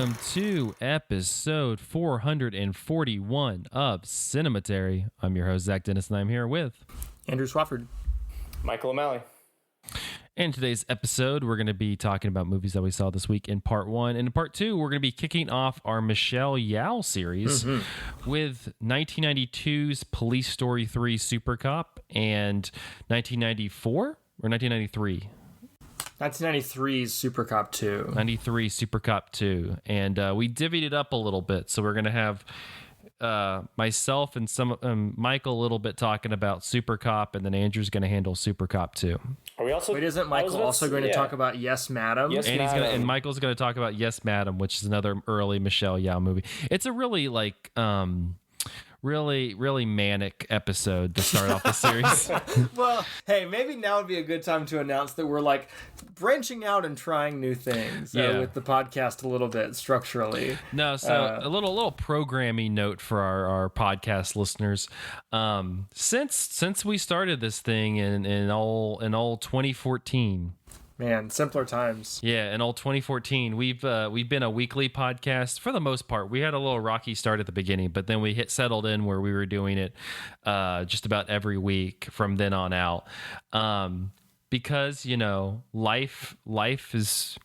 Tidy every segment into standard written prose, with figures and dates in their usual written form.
welcome to episode 441 of Cinematary. I'm your host, Zach Dennis, and I'm here with Andrew Swafford. Michael O'Malley. In today's episode, we're going to be talking about movies that we saw this week in part one. And in part two, we're going to be kicking off our Michelle Yeoh series with 1992's Police Story 3 Supercop and 1994 or 1993? 1993's Supercop 2. 93 Supercop 2. And we divvied it up a little bit. So we're going to have myself and Michael a little bit talking about Supercop, and then Andrew's going to handle Supercop 2. Are we also? Wait, isn't Michael also going to talk about Yes, Madam? Yes, And Madam. Michael's going to talk about Yes, Madam, which is another early Michelle Yeoh movie. It's a really really manic episode to start off the series. Well, hey, maybe now would be a good time to announce that we're like branching out and trying new things with the podcast a little bit structurally. No, so a little programming note for our podcast listeners. Since we started this thing in all 2014. Man, simpler times. Yeah, in all 2014, we've been a weekly podcast for the most part. We had a little rocky start at the beginning, but then we settled in where we were doing it just about every week from then on out. Because, life is...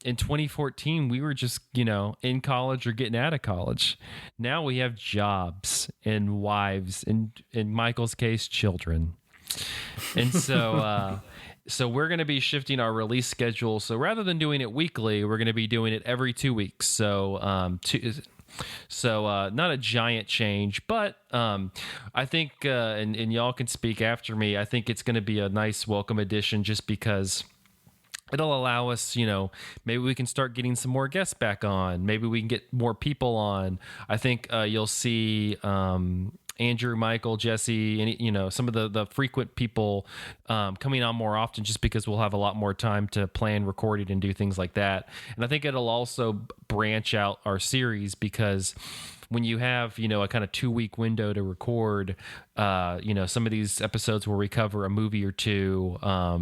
In 2014, we were just, in college or getting out of college. Now we have jobs and wives and, in Michael's case, children. And so... So we're going to be shifting our release schedule. So rather than doing it weekly, we're going to be doing it every 2 weeks. So not a giant change, but I think, and y'all can speak after me, I think it's going to be a nice welcome addition just because it'll allow us, maybe we can start getting some more guests back on. Maybe we can get more people on. I think you'll see... Andrew, Michael, Jesse, and some of the frequent people coming on more often, just because we'll have a lot more time to plan, record it, and do things like that. And I think it'll also branch out our series because when you have a kind of 2 week window to record, some of these episodes where we cover a movie or two are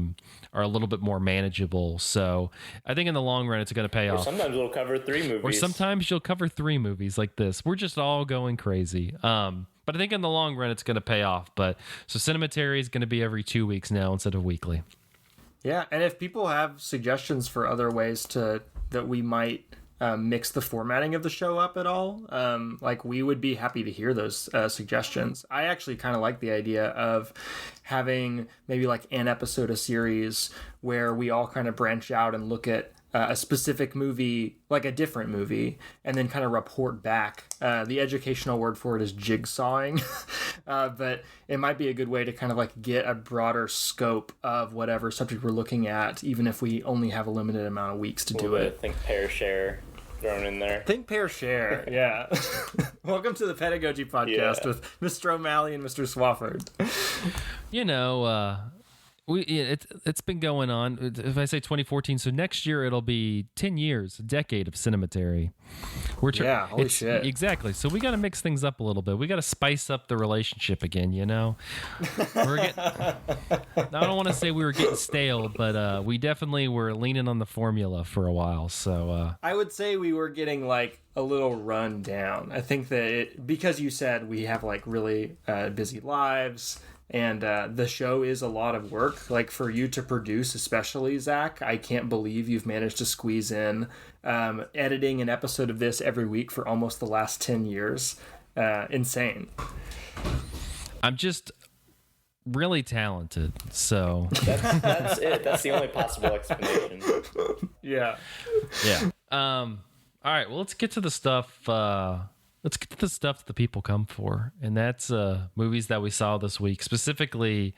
a little bit more manageable. So I think in the long run, it's going to pay off. Sometimes we'll cover 3 movies. Or sometimes you'll cover 3 movies like this. We're just all going crazy. But I think in the long run, it's going to pay off. So Cinematary is going to be every 2 weeks now instead of weekly. Yeah, and if people have suggestions for other ways that we might mix the formatting of the show up at all, we would be happy to hear those suggestions. I actually kind of like the idea of having maybe like an episode a series where we all kind of branch out and look at a specific movie, like a different movie, and then kind of report back. The educational word for it is jigsawing, but it might be a good way to kind of like get a broader scope of whatever subject we're looking at, even if we only have a limited amount of weeks to do it. Think, pair, share thrown in there. Think, pair, share. Yeah. Welcome to the Pedagogy Podcast with Mr. O'Malley and Mr. Swafford. It's been going on. If I say 2014, so next year it'll be 10 years, a decade of Cinematary. Holy shit. Exactly. So we got to mix things up a little bit. We got to spice up the relationship again, I don't want to say we were getting stale, but we definitely were leaning on the formula for a while. So I would say we were getting like a little run down. I think that because you said we have like really busy lives. And the show is a lot of work, like for you to produce, especially, Zach. I can't believe you've managed to squeeze in editing an episode of this every week for almost the last 10 years. Insane. I'm just really talented, so... That's it. That's the only possible explanation. Yeah. All right, well, let's get to the stuff... Let's get to the stuff that the people come for, and that's movies that we saw this week, specifically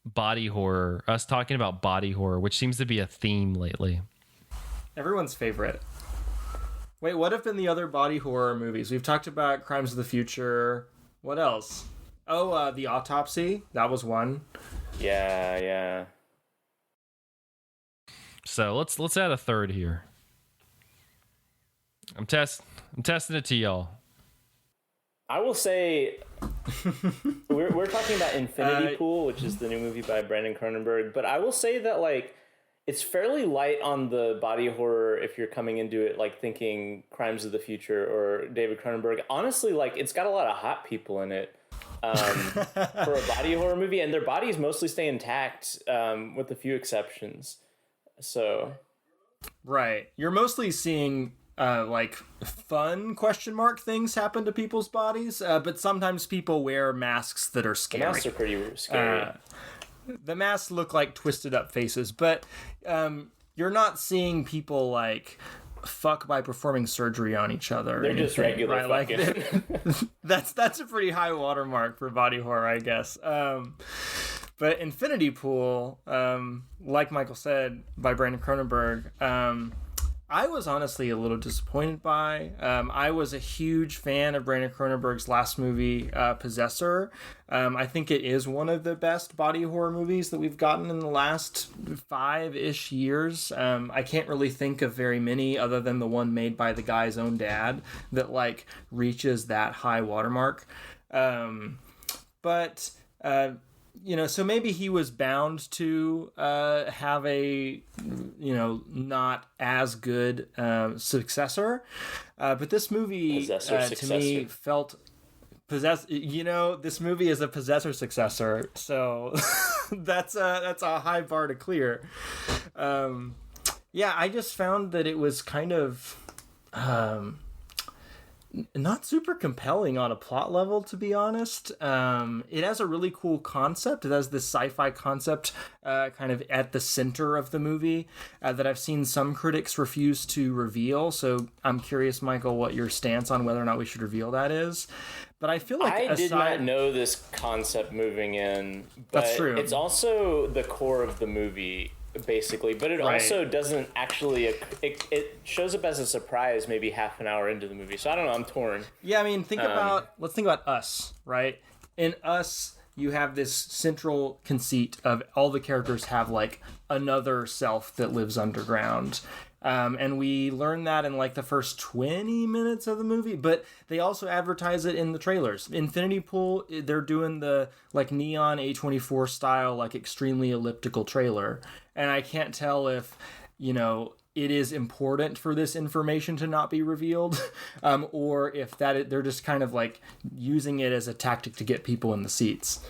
body horror, us talking about body horror, which seems to be a theme lately. Everyone's favorite. Wait, what have been the other body horror movies? We've talked about Crimes of the Future. What else? Oh, The Autopsy. That was one. Yeah. So let's add a third here. I'm testing it to y'all. I will say we're talking about Infinity Pool, which is the new movie by Brandon Cronenberg, but I will say that like it's fairly light on the body horror if you're coming into it like thinking Crimes of the Future or David Cronenberg. Honestly, like it's got a lot of hot people in it for a body horror movie, and their bodies mostly stay intact with a few exceptions. So, right, you're mostly seeing like fun question mark things happen to people's bodies, but sometimes people wear masks that are scary. The masks are pretty scary. The masks look like twisted up faces, but you're not seeing people like fuck by performing surgery on each other. They're just regular right? fucking. Like, that's a pretty high watermark for body horror, I guess. But Infinity Pool, like Michael said, by Brandon Cronenberg, I was honestly a little disappointed by. I was a huge fan of Brandon Cronenberg's last movie, Possessor. I think it is one of the best body horror movies that we've gotten in the last 5-ish years. I can't really think of very many other than the one made by the guy's own dad that like reaches that high watermark. But so maybe he was bound to have a, not as good successor. But this movie, to me, felt possessed. This movie is a Possessor successor, so that's a high bar to clear. I just found that it was kind of not super compelling on a plot level, to be honest. It has a really cool concept. It has this sci-fi concept kind of at the center of the movie that I've seen some critics refuse to reveal. So I'm curious, Michael, what your stance on whether or not we should reveal that is. But I feel like I did not know this concept moving in. But that's true. It's also the core of the movie, basically, but it also doesn't actually it shows up as a surprise maybe half an hour into the movie, so I don't know, I'm torn. I mean, let's think about Us, right? In Us, you have this central conceit of all the characters have like another self that lives underground. And we learn that in like the first 20 minutes of the movie, but they also advertise it in the trailers. Infinity Pool, they're doing the like neon A24 style, like extremely elliptical trailer. And I can't tell if, it is important for this information to not be revealed, or if they're just kind of like using it as a tactic to get people in the seats.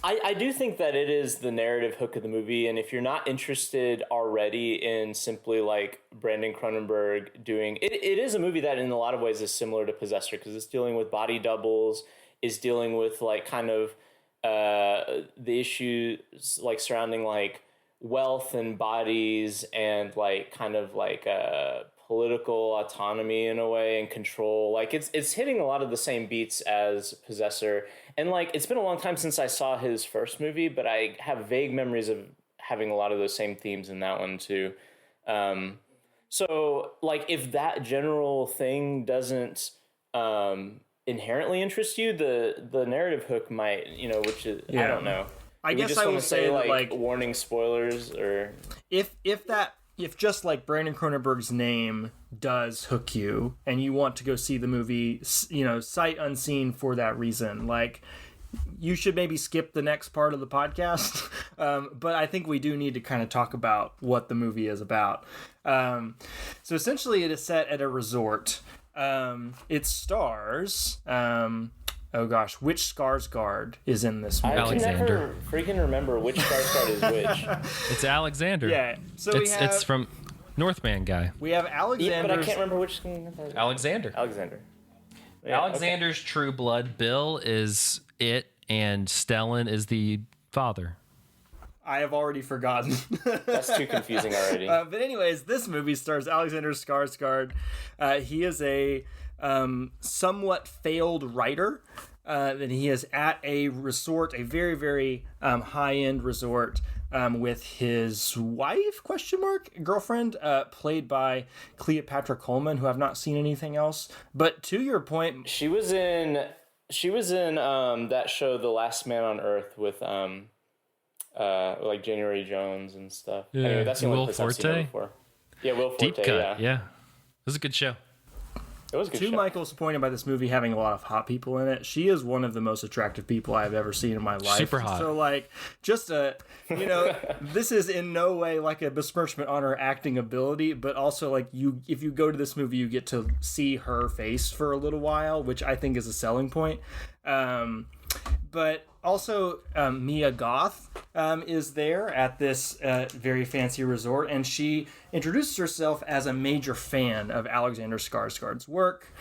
I do think that it is the narrative hook of the movie, and if you're not interested already in simply like Brandon Cronenberg doing it is a movie that in a lot of ways is similar to Possessor because it's dealing with body doubles, is dealing with like kind of the issues like surrounding like wealth and bodies and like kind of like political autonomy in a way and control. Like it's hitting a lot of the same beats as Possessor. And like, it's been a long time since I saw his first movie, but I have vague memories of having a lot of those same themes in that one too. So like, if that general thing doesn't inherently interest you, the narrative hook might, which is, I don't know. I guess I will say like warning spoilers or if just like Brandon Cronenberg's name does hook you and you want to go see the movie, sight unseen for that reason, like you should maybe skip the next part of the podcast. But I think we do need to kind of talk about what the movie is about. So essentially it is set at a resort. It stars, which Skarsgård is in this movie? Alexander. I can never freaking remember which Skarsgård is which. It's Alexander. Yeah. So it's from Northman guy. We have Alexander. Yeah, but I can't remember which. Alexander. Yeah, Alexander's true blood. Bill is it, and Stellan is the father. I have already forgotten. That's too confusing already. But anyways, this movie stars Alexander Skarsgård. He is a somewhat failed writer. And he is at a resort, a very, very high-end resort, with his wife, girlfriend, played by Cleopatra Coleman, who I've not seen anything else. But to your point, she was in that show, The Last Man on Earth, with like January Jones and stuff. Yeah. Anyway, that's the only place I've seen her before. Yeah, Will Forte. Deep Cut. Yeah, it was a good show. It was a good to show. Michael's point about this movie having a lot of hot people in it, she is one of the most attractive people I've ever seen in my life. Super hot. So, like, just this is in no way like a besmirchment on her acting ability, but also, like, if you go to this movie, you get to see her face for a little while, which I think is a selling point. But also, Mia Goth is there at this very fancy resort, and she introduces herself as a major fan of Alexander Skarsgård's work.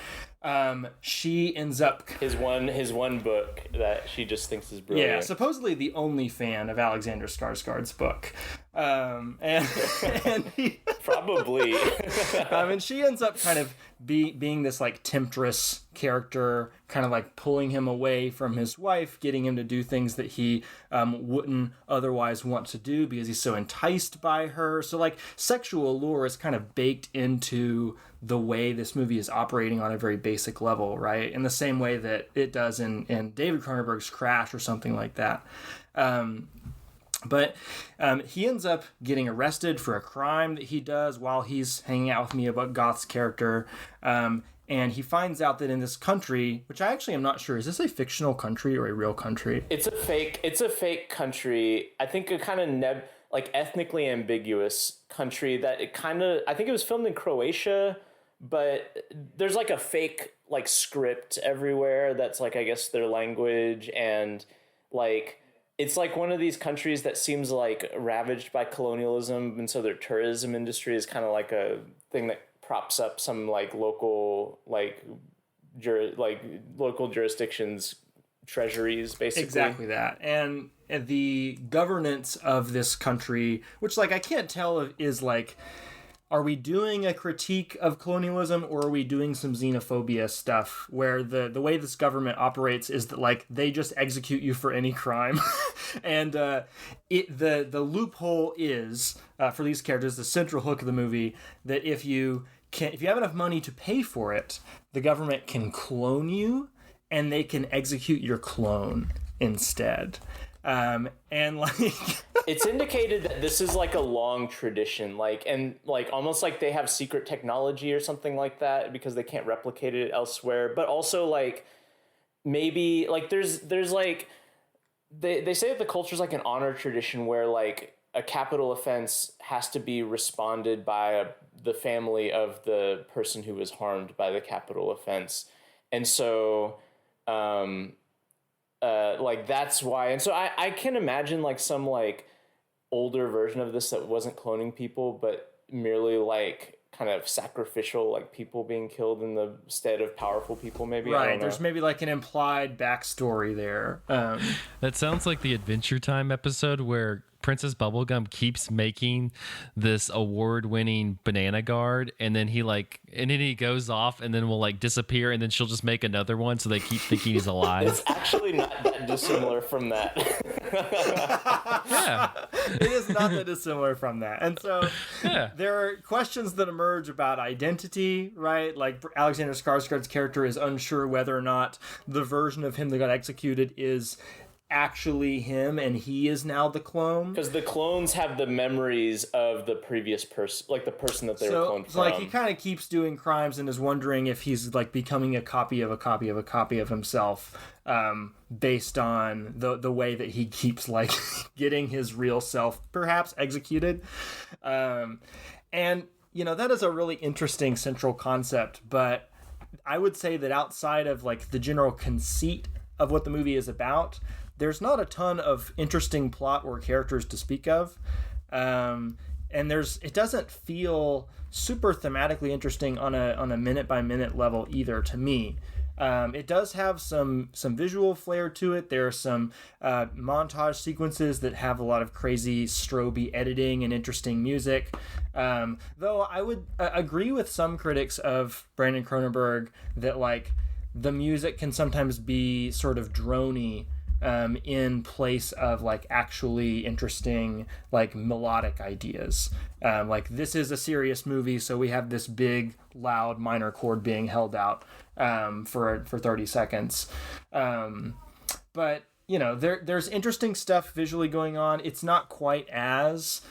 She ends up His one book that she just thinks is brilliant. yeah, supposedly the only fan of Alexander Skarsgård's book, and he, Probably. and she ends up kind of being this like temptress character, kind of like pulling him away from his wife, getting him to do things that he wouldn't otherwise want to do because he's so enticed by her. So like sexual allure is kind of baked into the way this movie is operating on a very basic level, right? In the same way that it does in David Cronenberg's Crash or something like that. But he ends up getting arrested for a crime that he does while he's hanging out with Mia Goth's character. And he finds out that in this country, which I actually am not sure, is this a fictional country or a real country? It's a fake country. I think a kind of like ethnically ambiguous country that I think it was filmed in Croatia, but there's like a fake like script everywhere that's like, I guess, their language, and like it's like one of these countries that seems like ravaged by colonialism, and so their tourism industry is kind of like a thing that props up some like local local jurisdictions treasuries, basically. Exactly that. And the governance of this country, which like I can't tell is like, are we doing a critique of colonialism or are we doing some xenophobia stuff where the way this government operates is that like they just execute you for any crime? And the loophole is for these characters, the central hook of the movie, that if you have enough money to pay for it, the government can clone you and they can execute your clone instead. And like it's indicated that this is like a long tradition, like, and like almost like they have secret technology or something like that because they can't replicate it elsewhere. But also like maybe like there's like they say that the culture is like an honor tradition where like a capital offense has to be responded by the family of the person who was harmed by the capital offense. And so like that's why. And so I can imagine like some like older version of this that wasn't cloning people, but merely like kind of sacrificial, like people being killed in the stead of powerful people, maybe. Right, there's maybe like an implied backstory there. That sounds like the Adventure Time episode where Princess Bubblegum keeps making this award-winning banana guard, and then he goes off and then will like disappear, and then she'll just make another one, so they keep thinking he's alive. It's actually not that dissimilar from that. Yeah, it is not that dissimilar from that. And so yeah. there are questions that emerge about identity, right? Like Alexander Skarsgård's character is unsure whether or not the version of him that got executed is actually him and he is now the clone, because the clones have the memories of the previous person, like the person that they were cloned from. So like he kind of keeps doing crimes and is wondering if he's like becoming a copy of a copy of a copy of himself, based on the way that he keeps like getting his real self perhaps executed. And you know, that is a really interesting central concept, but I would say that outside of like the general conceit of what the movie is about, there's not a ton of interesting plot or characters to speak of. And it doesn't feel super thematically interesting on a minute by minute level either to me. It does have some visual flair to it. There are some montage sequences that have a lot of crazy strobe editing and interesting music. Though I would agree with some critics of Brandon Cronenberg that like the music can sometimes be sort of droney, in place of like actually interesting like melodic ideas. Like this is a serious movie, so we have this big loud minor chord being held out for 30 seconds. But you know, there's interesting stuff visually going on. It's not quite as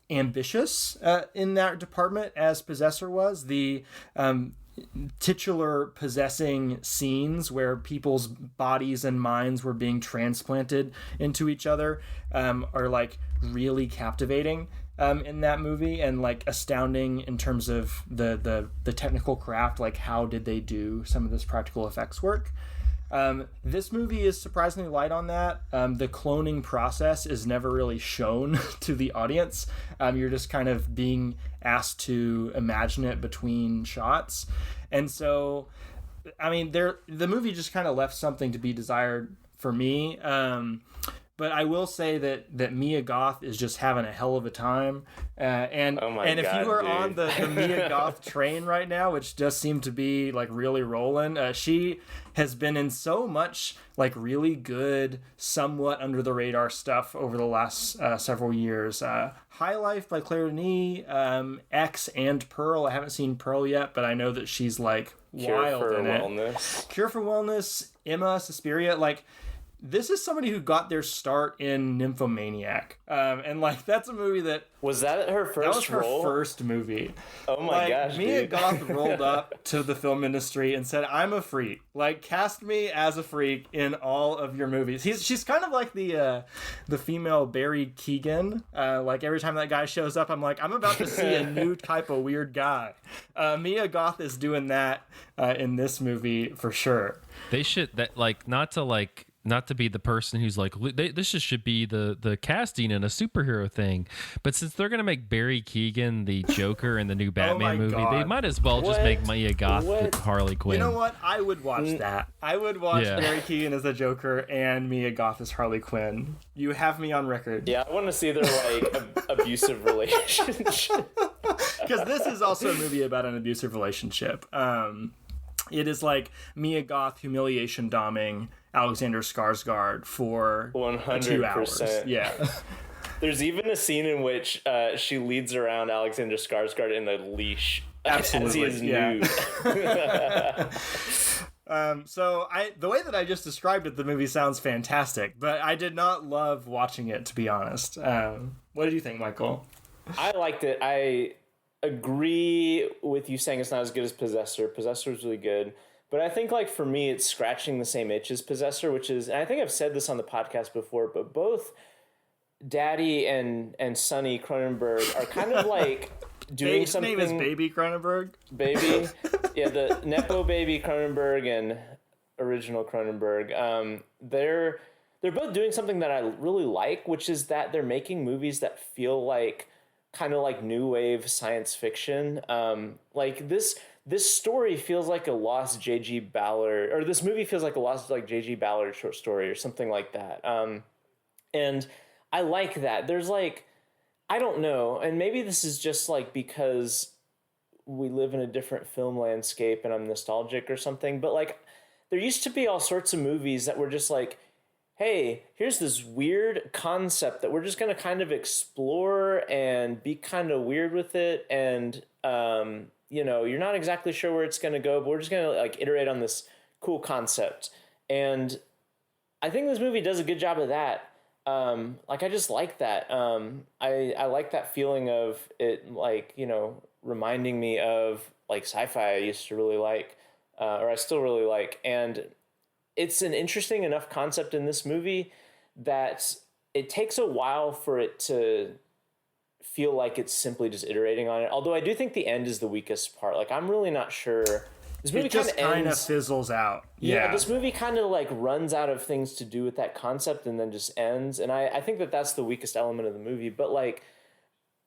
ambitious in that department as Possessor was. The titular possessing scenes where people's bodies and minds were being transplanted into each other are like really captivating in that movie, and like astounding in terms of the technical craft. Like, how did they do some of this practical effects work? This movie is surprisingly light on that. The cloning process is never really shown to the audience. You're just kind of being asked to imagine it between shots. And so, I mean, the movie just kind of left something to be desired for me. But I will say that Mia Goth is just having a hell of a time. And if you are on the Mia Goth train right now, which does seem to be like really rolling, she has been in so much like really good, somewhat under the radar stuff over the last several years. High Life by Claire Denis, X and Pearl. I haven't seen Pearl yet, but I know that she's like wild in it. Cure for Wellness, Emma, Suspiria, like. This is somebody who got their start in Nymphomaniac. And like, that's a movie that... Was that her first That was her role? first movie. Oh my gosh, Mia dude. Goth rolled up to the film industry and said, I'm a freak. Like, cast me as a freak in all of your movies. She's kind of like the female Barry Keoghan. Like, every time that guy shows up, I'm like, I'm about to see a new type of weird guy. Mia Goth is doing that in this movie for sure. They should, that like, not to be the person who's like, this just should be the casting in a superhero thing. But since they're going to make Barry Keoghan the Joker in the new Batman movie, God. they might as well just make Mia Goth the Harley Quinn. You know what? I would watch that. I would watch Barry Keoghan as the Joker and Mia Goth as Harley Quinn. You have me on record. Yeah, I want to see their like abusive relationship. Because this is also a movie about an abusive relationship. It is like Mia Goth humiliation doming Alexander Skarsgård for 100%. 2 hours. Yeah. There's even a scene in which she leads around Alexander Skarsgård in a leash. Absolutely. As he is nude. So the way that I just described it, the movie sounds fantastic, but I did not love watching it, to be honest. What did you think, Michael? I liked it. I agree with you saying it's not as good as Possessor. Possessor is really good. But I think, like, for me, it's scratching the same itch as Possessor, which is, and I think I've said this on the podcast before, but both Daddy and Sonny Cronenberg are kind of like doing something. His name is Baby Cronenberg. Baby. Yeah, the Nepo Baby Cronenberg and original Cronenberg. They're both doing something that I really like, which is that they're making movies that feel like kind of like new wave science fiction. Like this story feels like a lost J.G. Ballard, or this movie feels like a lost like J.G. Ballard short story or something like that. And I like that. There's like, I don't know, and maybe this is just like because we live in a different film landscape and I'm nostalgic or something, but like there used to be all sorts of movies that were just like, hey, here's this weird concept that we're just going to kind of explore and be kind of weird with it. And, you know, you're not exactly sure where it's going to go, but we're just going to like iterate on this cool concept. And I think this movie does a good job of that. Like, I just like that. I like that feeling of it, like, you know, reminding me of like sci-fi I used to really like, or I still really like. And it's an interesting enough concept in this movie that it takes a while for it to feel like it's simply just iterating on it. Although I do think the end is the weakest part. Like, I'm really not sure. This movie kind of fizzles out. Yeah, this movie kind of like runs out of things to do with that concept and then just ends. And I think that that's the weakest element of the movie. But like,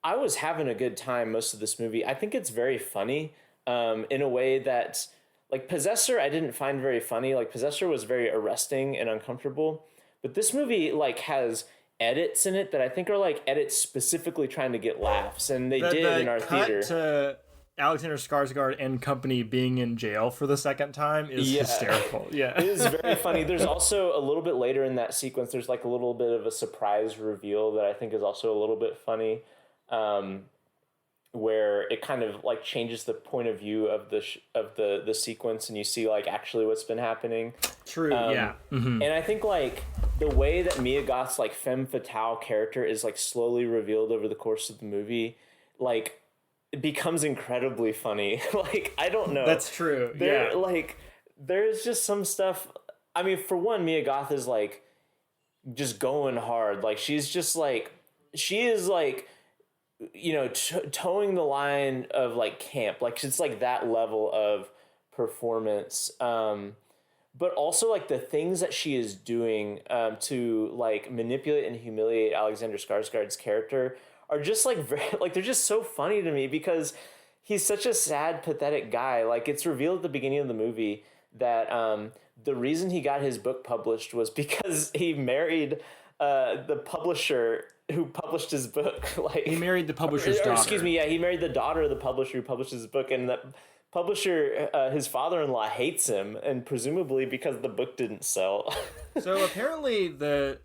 I was having a good time most of this movie. I think it's very funny in a way that, like, Possessor, I didn't find very funny. Like, Possessor was very arresting and uncomfortable. But this movie, like, has edits in it that I think are, like, edits specifically trying to get laughs. And they did in our theater. To Alexander Skarsgård and company being in jail for the second time is hysterical. Yeah. It is very funny. There's also a little bit later in that sequence, there's, like, a little bit of a surprise reveal that I think is also a little bit funny. Where it kind of like changes the point of view of the sequence, and you see like actually what's been happening. True. Yeah. Mm-hmm. And I think like the way that Mia Goth's like femme fatale character is like slowly revealed over the course of the movie, like it becomes incredibly funny. Like, I don't know. That's true. There, like, there's just some stuff. I mean, for one, Mia Goth is like just going hard. Like, she's just like, she is like, you know, towing the line of like camp. Like, it's like that level of performance. But also like the things that she is doing to like manipulate and humiliate Alexander Skarsgård's character are just like very, like, they're just so funny to me because he's such a sad, pathetic guy. Like, it's revealed at the beginning of the movie that the reason he got his book published was because he married the publisher who published his book. Like, he married the publisher's daughter. Excuse me, yeah, he married the daughter of the publisher who published his book, and the publisher, his father-in-law, hates him, and presumably because the book didn't sell. So apparently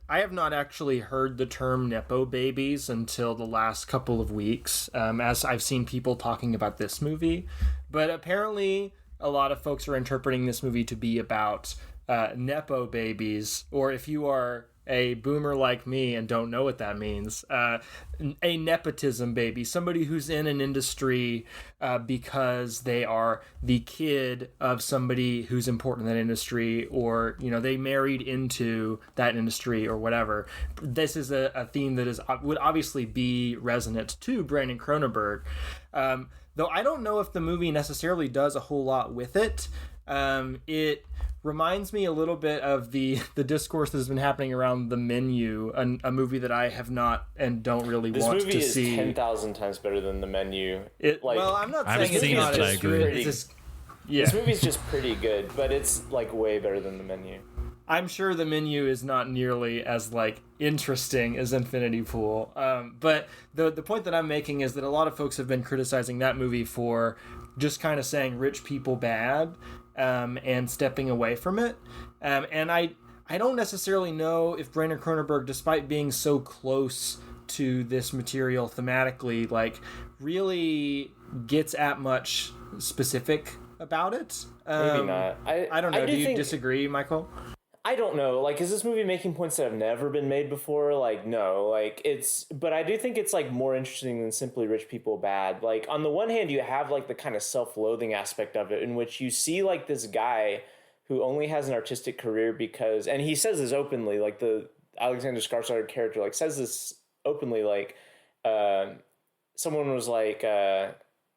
I have not actually heard the term Nepo babies until the last couple of weeks, as I've seen people talking about this movie. But apparently a lot of folks are interpreting this movie to be about Nepo babies, or if you are a boomer like me and don't know what that means, a nepotism baby, somebody who's in an industry because they are the kid of somebody who's important in that industry, or, you know, they married into that industry or whatever. This is a theme that would obviously be resonant to Brandon Cronenberg, though I don't know if the movie necessarily does a whole lot with it. It reminds me a little bit of the discourse that has been happening around The Menu, a movie that I have not and don't really want to see. This movie is 10,000 times better than The Menu. Well, I'm not saying it's not. But I agree. This movie's just pretty good, but it's like way better than The Menu. I'm sure The Menu is not nearly as like interesting as Infinity Pool. But the point that I'm making is that a lot of folks have been criticizing that movie for just kind of saying rich people bad, and stepping away from it. And I don't necessarily know if Brandon Cronenberg, despite being so close to this material thematically, like really gets at much specific about it. Maybe not. I don't know. Do you disagree, Michael? I don't know. Like, is this movie making points that have never been made before? Like, no. Like, but I do think it's like more interesting than simply rich people bad. Like, on the one hand, you have like the kind of self-loathing aspect of it, in which you see like this guy who only has an artistic career because, and he says this openly, like the Alexander Skarsgård character like says this openly, like someone was like,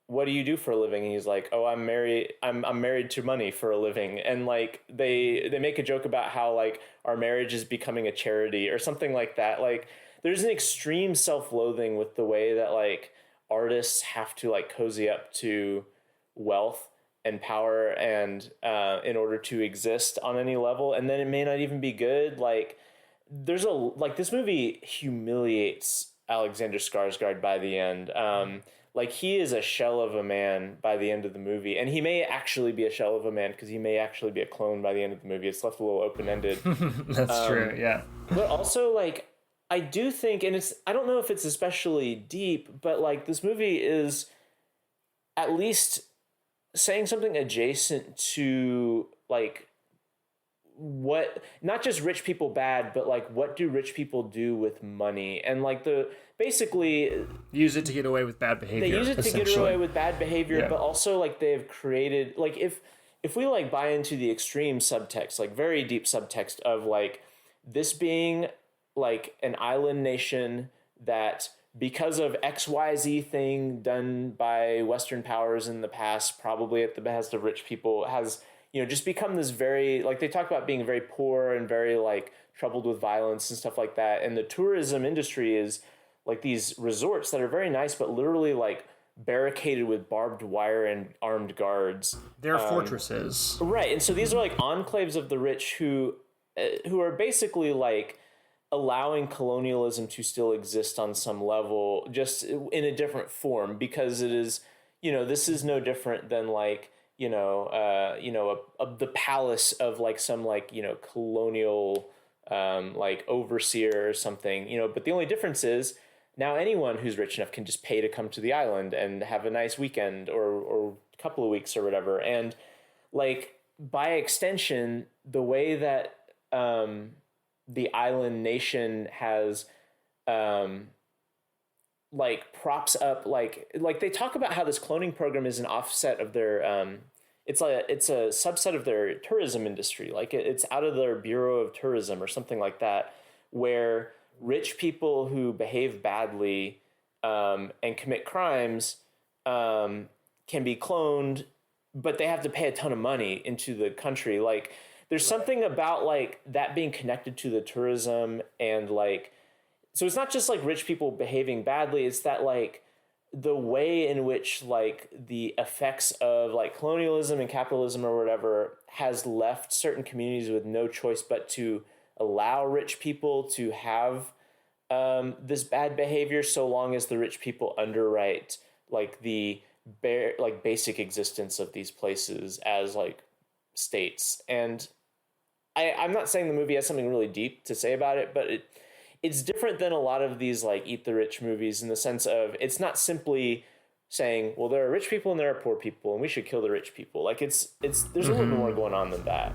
what do you do for a living? And he's like, oh, I'm married. I'm married to money for a living. And like they make a joke about how like our marriage is becoming a charity or something like that. Like, there's an extreme self-loathing with the way that like artists have to like cozy up to wealth and power and in order to exist on any level. And then it may not even be good. Like, there's this movie humiliates Alexander Skarsgård by the end. Like, he is a shell of a man by the end of the movie. And he may actually be a shell of a man because he may actually be a clone by the end of the movie. It's left a little open-ended. That's true, yeah. But also, like, I do think, and I don't know if it's especially deep, but, like, this movie is at least saying something adjacent to, like, what, not just rich people bad, but like what do rich people do with money, and like basically use it to get away with bad behavior. They use it to get away with bad behavior, yeah. But also like they've created, like, if we like buy into the extreme subtext, like very deep subtext of like this being like an island nation that because of XYZ thing done by Western powers in the past, probably at the behest of rich people, has, you know, just become this very, like, they talk about being very poor and very like troubled with violence and stuff like that. And the tourism industry is like these resorts that are very nice, but literally like barricaded with barbed wire and armed guards. They're fortresses. Right. And so these are like enclaves of the rich who are basically like allowing colonialism to still exist on some level, just in a different form, because it is, you know, this is no different than like, the palace of like some like, you know, colonial like overseer or something, you know, but the only difference is now anyone who's rich enough can just pay to come to the island and have a nice weekend or a couple of weeks or whatever. And like by extension, the way that the island nation has like props up like they talk about how this cloning program is an offset of their it's a subset of their tourism industry. Like it's out of their Bureau of Tourism or something like that, where rich people who behave badly and commit crimes can be cloned, but they have to pay a ton of money into the country. Like there's something about like that being connected to the tourism, and like, so it's not just like rich people behaving badly. It's that like the way in which like the effects of like colonialism and capitalism or whatever has left certain communities with no choice but to allow rich people to have this bad behavior, so long as the rich people underwrite like the basic existence of these places as like states. And I'm not saying the movie has something really deep to say about it, but it's different than a lot of these like eat the rich movies, in the sense of it's not simply saying, well, there are rich people and there are poor people and we should kill the rich people. Like it's there's a little bit more going on than that.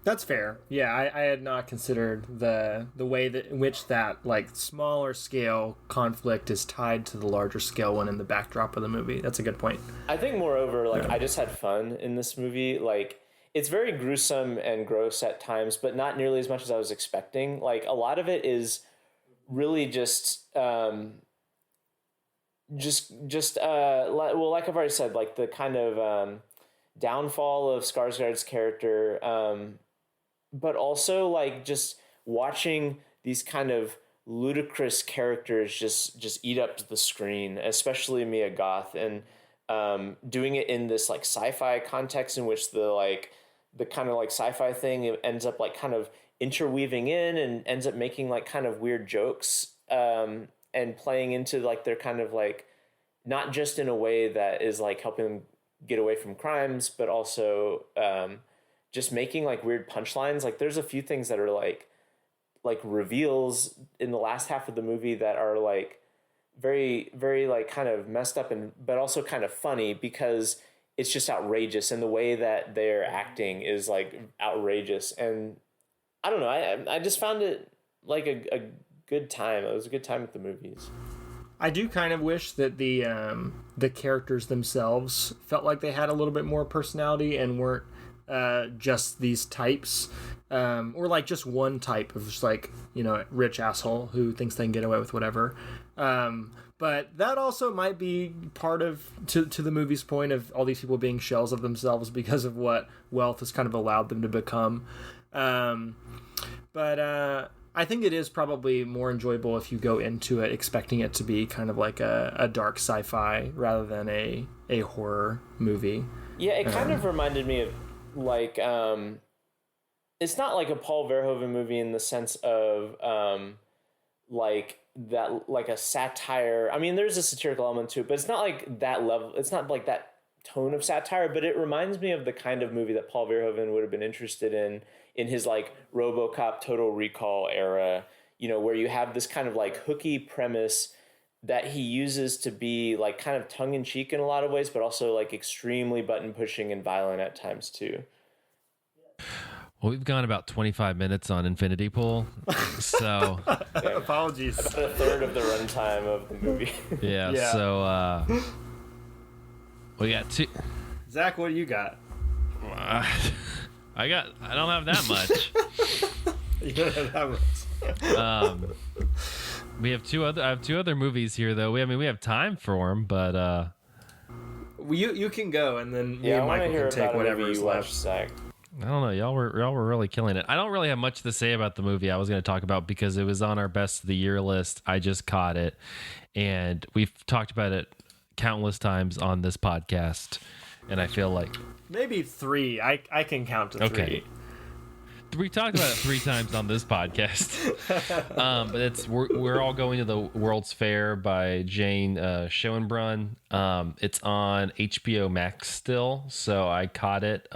That's fair. Yeah, I had not considered the way that in which that like smaller scale conflict is tied to the larger scale one in the backdrop of the movie. That's a good point. I think moreover, like I just had fun in this movie. Like it's very gruesome and gross at times, but not nearly as much as I was expecting. Like a lot of it is really just well, like I've already said, like the kind of downfall of Skarsgård's character, but also like just watching these kind of ludicrous characters just eat up the screen, especially Mia Goth, and doing it in this like sci-fi context in which the kind of like sci-fi thing ends up like kind of interweaving in and ends up making like kind of weird jokes and playing into like their kind of like, not just in a way that is like helping them get away from crimes, but also just making like weird punchlines. Like there's a few things that are like reveals in the last half of the movie that are like very, very like kind of messed up, and but also kind of funny because it's just outrageous, and the way that they're acting is like outrageous. And I don't know, I just found it like a good time. It was a good time at the movies. I do kind of wish that the characters themselves felt like they had a little bit more personality and weren't just these types, or like just one type of just like, you know, rich asshole who thinks they can get away with whatever. But that also might be part of to the movie's point of all these people being shells of themselves because of what wealth has kind of allowed them to become. But I think it is probably more enjoyable if you go into it expecting it to be kind of like a dark sci-fi rather than a horror movie. Yeah, it kind of reminded me of like it's not like a Paul Verhoeven movie in the sense of like that, like a satire. I mean, there's a satirical element to it, but it's not like that level. It's not like that tone of satire, but it reminds me of the kind of movie that Paul Verhoeven would have been interested in his like RoboCop, Total Recall era, you know, where you have this kind of like hooky premise that he uses to be like kind of tongue-in-cheek in a lot of ways, but also like extremely button-pushing and violent at times too. Well, we've gone about 25 minutes on Infinity Pool, so apologies. About a third of the runtime of the movie. yeah. So we got two. Zach, what do you got? I don't have that much. You don't have that much. I have two other movies here, though. We have time for them, but you can go, and then me Yeah, and I want to Michael hear can take about a whatever movie is you watched, left. Zach. I don't know. Y'all were really killing it. I don't really have much to say about the movie I was going to talk about because it was on our best of the year list. I just caught it, and we've talked about it countless times on this podcast, and I feel like Maybe 3. I can count to 3. Okay. We talked about it 3 times on this podcast. But we're all going to the World's Fair by Jane Schoenbrunn. It's on HBO Max still, so I caught it.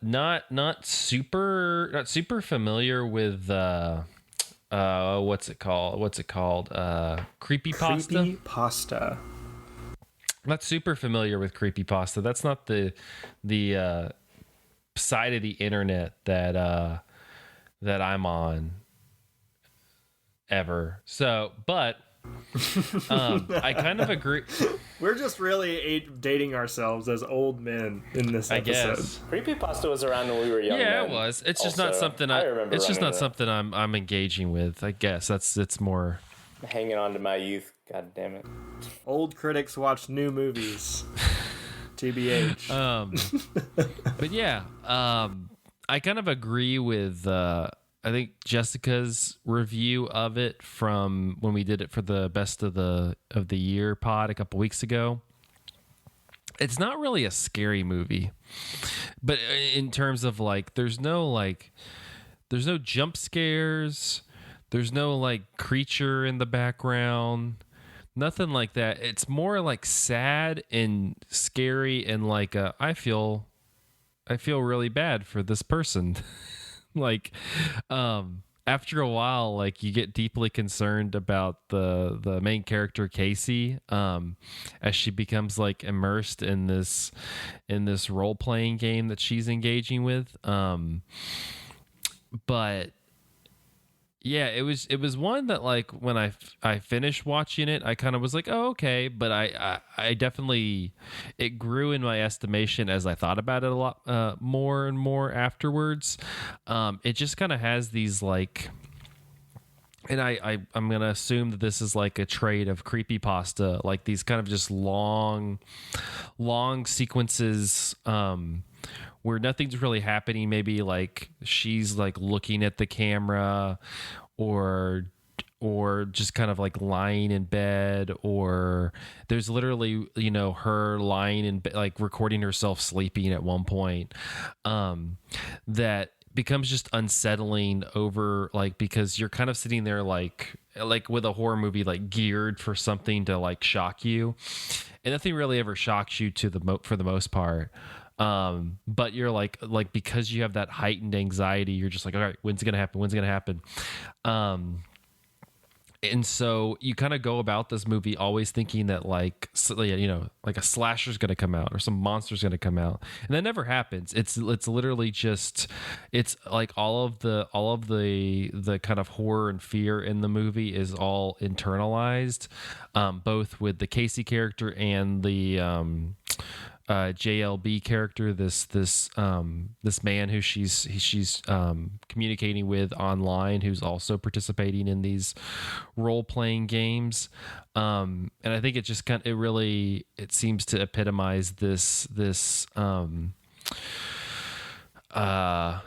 Not super familiar with what's it called? Creepypasta. Creepypasta. Not super familiar with creepypasta. That's not the side of the internet that I'm on. ever. So, but I kind of agree. We're just really dating ourselves as old men in this I episode. guess. Creepypasta was around when we were young. Yeah, men. it was. It's just Also, not something I remember. It's just not running something I'm engaging with. I guess it's more. hanging on to my youth. God damn it. Old critics watch new movies. TBH. But yeah, I kind of agree with. I think Jessica's review of it from when we did it for the best of the year pod a couple weeks ago. It's not really a scary movie, but in terms of like, there's no jump scares. There's no like creature in the background. Nothing like that. It's more like sad and scary and like I feel really bad for this person. Like after a while, like you get deeply concerned about the main character Casey as she becomes like immersed in this role playing game that she's engaging with. But yeah, it was one that like when I finished watching it, I kind of was like, oh, okay. But I definitely, it grew in my estimation as I thought about it a lot more and more afterwards. It just kind of has these like, and I'm going to assume that this is like a trait of creepypasta, like these kind of just long sequences where nothing's really happening. Maybe like she's like looking at the camera or just kind of like lying in bed, or there's literally, you know, her lying in bed, like recording herself sleeping at one point, that becomes just unsettling over like, because you're kind of sitting there like with a horror movie, like geared for something to like shock you, and nothing really ever shocks you for the most part. But you're like because you have that heightened anxiety, you're just like, all right, when's it gonna happen? And so you kind of go about this movie always thinking that like, you know, like a slasher's going to come out or some monster's going to come out, and that never happens. It's literally just, it's like all of the kind of horror and fear in the movie is all internalized, both with the Casey character and the JLB character, this man who she's communicating with online, who's also participating in these role-playing games, and I think it just it seems to epitomize this it's a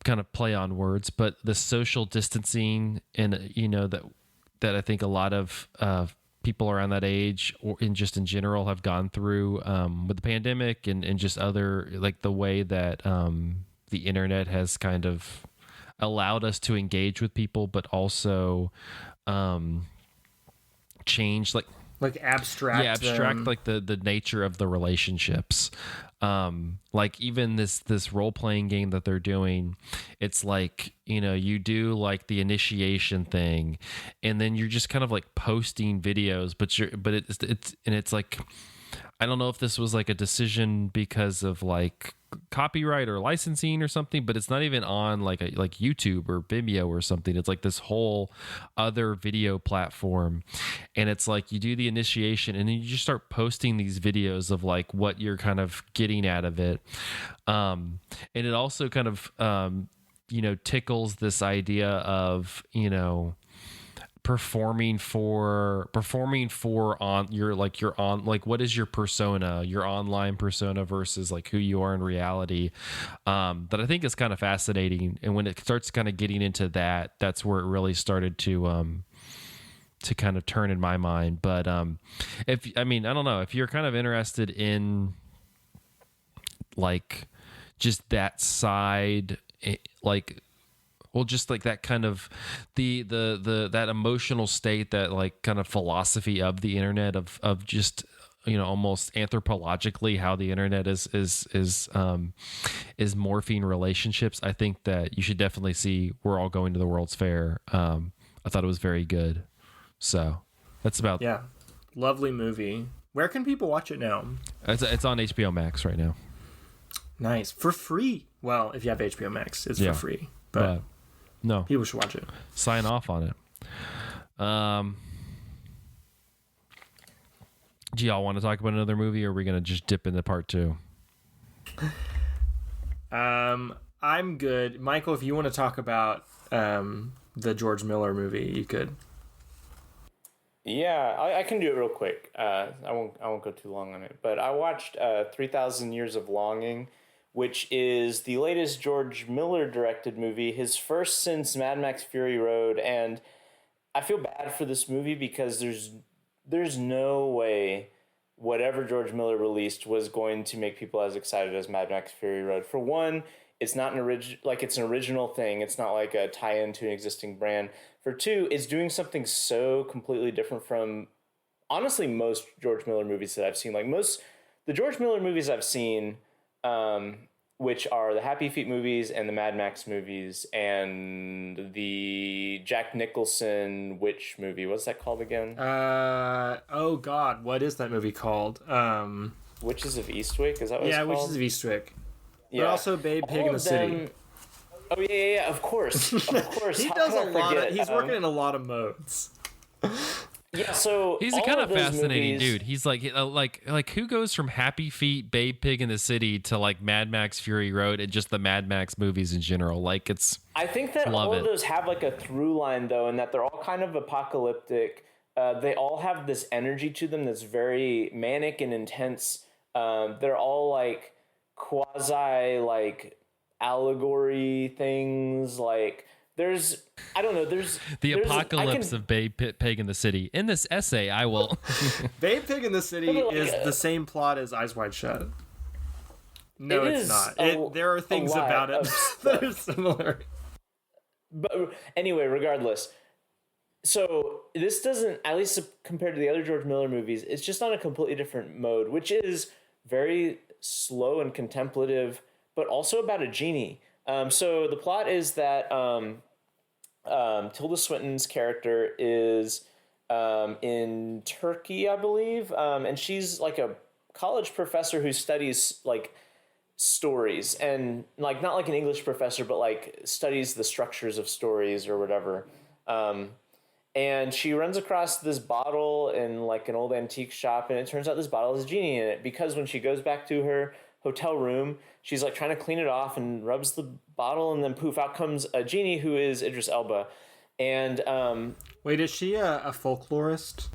kind of play on words, but the social distancing, and you know that I think a lot of people around that age or in general have gone through with the pandemic and just other, like the way that the internet has kind of allowed us to engage with people, but also change like abstract like the nature of the relationships. Like even this role-playing game that they're doing, it's like, you know, you do like the initiation thing, and then you're just kind of like posting videos, but it's like, I don't know if this was like a decision because of like copyright or licensing or something, but it's not even on like YouTube or Vimeo or something. It's like this whole other video platform, and it's like you do the initiation and then you just start posting these videos of like what you're kind of getting out of it, and it also kind of you know, tickles this idea of, you know, performing for on your what is your persona, your online persona versus like who you are in reality, that I think is kind of fascinating. And when it starts kind of getting into that, that's where it really started to kind of turn in my mind. But I don't know if you're kind of interested in like just that side, like, well, just like that kind of the that emotional state, that like kind of philosophy of the internet, of just, you know, almost anthropologically how the internet is morphing relationships. I think that you should definitely see We're All Going to the World's Fair. I thought it was very good. So that's about. Yeah, lovely movie. Where can people watch it now? It's on HBO Max right now. Nice, for free. Well, if you have HBO Max, it's for free. But no, people should watch it. Sign off on it. Do y'all want to talk about another movie, or are we gonna just dip into part 2? I'm good. Michael, if you want to talk about the George Miller movie, you could. Yeah, I can do it real quick. I won't go too long on it. But I watched 3,000 Years of Longing, which is the latest George Miller directed movie, his first since Mad Max Fury Road, and I feel bad for this movie because there's no way whatever George Miller released was going to make people as excited as Mad Max Fury Road. For one, it's not it's an original thing. It's not like a tie-in to an existing brand. For two, it's doing something so completely different from honestly most George Miller movies that I've seen. Like the George Miller movies I've seen, which are the Happy Feet movies and the Mad Max movies and the Jack Nicholson witch movie. What's that called again? Oh God, what is that movie called? Witches of Eastwick. Is that what it's called? Yeah, Witches of Eastwick. Yeah. But also Babe, Pig in the City. Oh yeah, of course, of course. He does a lot. He's working in a lot of modes. Yeah, so he's a kind of fascinating dude. He's like who goes from Happy Feet, Babe, Pig in the City to like Mad Max Fury Road and just the Mad Max movies in general. Like I think that all of those have like a through line though, and that they're all kind of apocalyptic. They all have this energy to them that's very manic and intense. They're all like quasi like allegory things. Like there's the apocalypse of Babe, Pig in the City. In this essay, I will. Babe, Pig in the City is the same plot as Eyes Wide Shut. No, it's not. There are things about it that are similar. But anyway, regardless. So this doesn't, at least compared to the other George Miller movies, it's just on a completely different mode, which is very slow and contemplative, but also about a genie. So the plot is that Tilda Swinton's character is in Turkey, I believe, and she's like a college professor who studies like stories, and like not like an English professor, but like studies the structures of stories or whatever. And she runs across this bottle in like an old antique shop, and it turns out this bottle has a genie in it, because when she goes back to her hotel room, she's like trying to clean it off and rubs the bottle, and then poof, out comes a genie who is Idris Elba. And wait, is she a folklorist?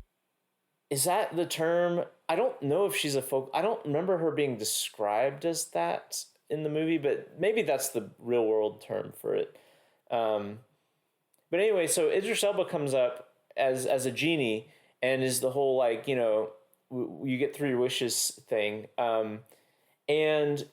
Is that the term? I don't know if she's I don't remember her being described as that in the movie, but maybe that's the real world term for it. But anyway, so Idris Elba comes up as a genie and is the whole like, you know, you get 3 wishes thing. And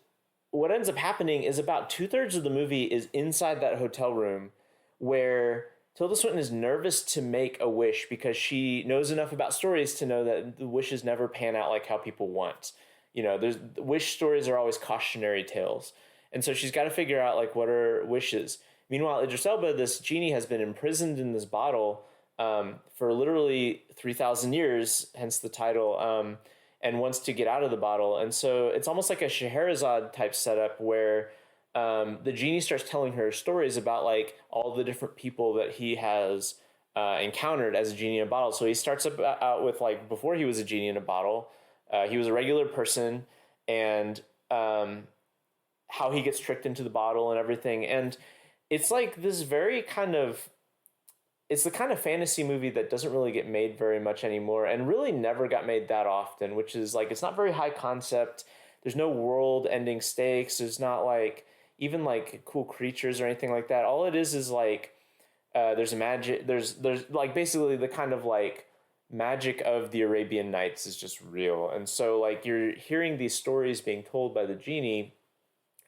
what ends up happening is about 2/3 of the movie is inside that hotel room, where Tilda Swinton is nervous to make a wish because she knows enough about stories to know that the wishes never pan out like how people want. You know, wish stories are always cautionary tales. And so she's got to figure out like what are wishes. Meanwhile, Idris Elba, this genie, has been imprisoned in this bottle for literally 3,000 years, hence the title, and wants to get out of the bottle. And so it's almost like a Scheherazade type setup where the genie starts telling her stories about like all the different people that he has encountered as a genie in a bottle. So he starts out with like before he was a genie in a bottle, he was a regular person, and how he gets tricked into the bottle and everything. And it's like this very it's the kind of fantasy movie that doesn't really get made very much anymore, and really never got made that often, which is like, it's not very high concept. There's no world ending stakes. There's not like even like cool creatures or anything like that. All it is like, there's a magic. There's like basically the kind of like magic of the Arabian Nights is just real. And so like you're hearing these stories being told by the genie,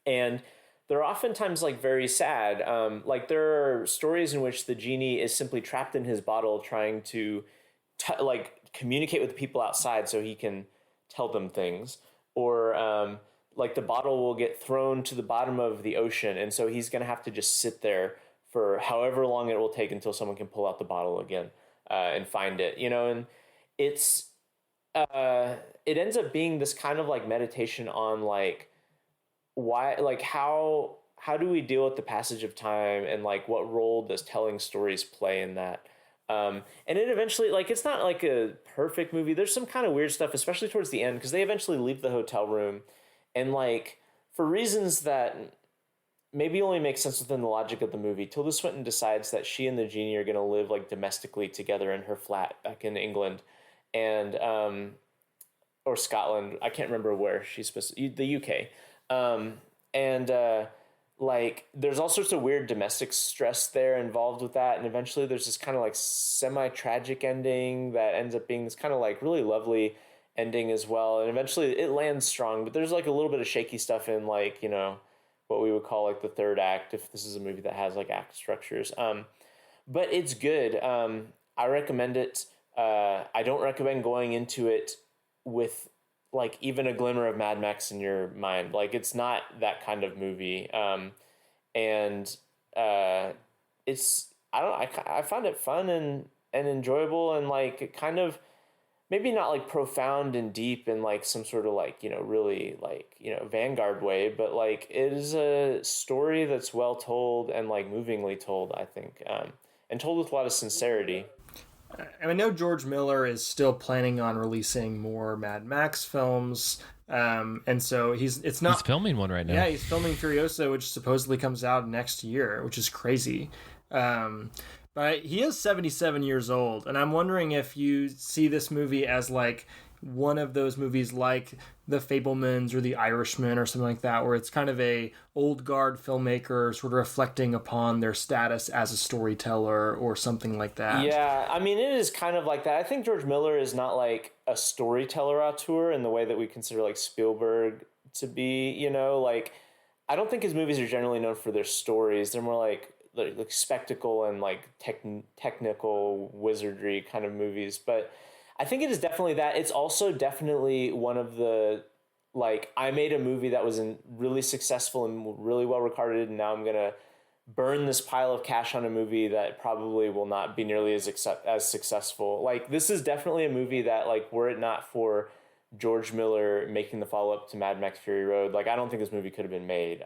and they're oftentimes like very sad. Like there are stories in which the genie is simply trapped in his bottle trying to like communicate with the people outside so he can tell them things. Or like the bottle will get thrown to the bottom of the ocean, and so he's going to have to just sit there for however long it will take until someone can pull out the bottle again and find it, you know. And it ends up being this kind of like meditation on like, why, like how do we deal with the passage of time, and like what role does telling stories play in that? And it eventually, like, it's not like a perfect movie. There's some kind of weird stuff, especially towards the end, because they eventually leave the hotel room, and like for reasons that maybe only make sense within the logic of the movie, Tilda Swinton decides that she and the genie are going to live like domestically together in her flat back in England, and or Scotland. I can't remember where she's supposed to, the UK. And like there's all sorts of weird domestic stress there involved with that, and eventually there's this kind of like semi-tragic ending that ends up being this kind of like really lovely ending as well, and eventually it lands strong, but there's like a little bit of shaky stuff in like, you know, what we would call like the third act, if this is a movie that has like act structures. But it's good. I recommend it. I don't recommend going into it with like even a glimmer of Mad Max in your mind. Like it's not that kind of movie. And it's, I find it fun and enjoyable, and like kind of maybe not like profound and deep in like some sort of like, you know, really like, you know, Vanguard way, but like it is a story that's well told and like movingly told, I think, and told with a lot of sincerity. I know George Miller is still planning on releasing more Mad Max films, and so he's filming one right now. Yeah, he's filming Furiosa, which supposedly comes out next year, which is crazy. But he is 77 years old, and I'm wondering if you see this movie as like one of those movies like The Fabelmans or The Irishman or something like that, where it's kind of a old guard filmmaker sort of reflecting upon their status as a storyteller or something like that. Yeah, I mean, it is kind of like that. I think George Miller is not like a storyteller auteur in the way that we consider like Spielberg to be, you know, like I don't think his movies are generally known for their stories. They're more like spectacle and like technical wizardry kind of movies. But I think it is definitely that. It's also definitely one of the, like, I made a movie that was really successful and really well regarded, and now I'm going to burn this pile of cash on a movie that probably will not be nearly as successful. Like, this is definitely a movie that, like, were it not for George Miller making the follow-up to Mad Max Fury Road, like, I don't think this movie could have been made.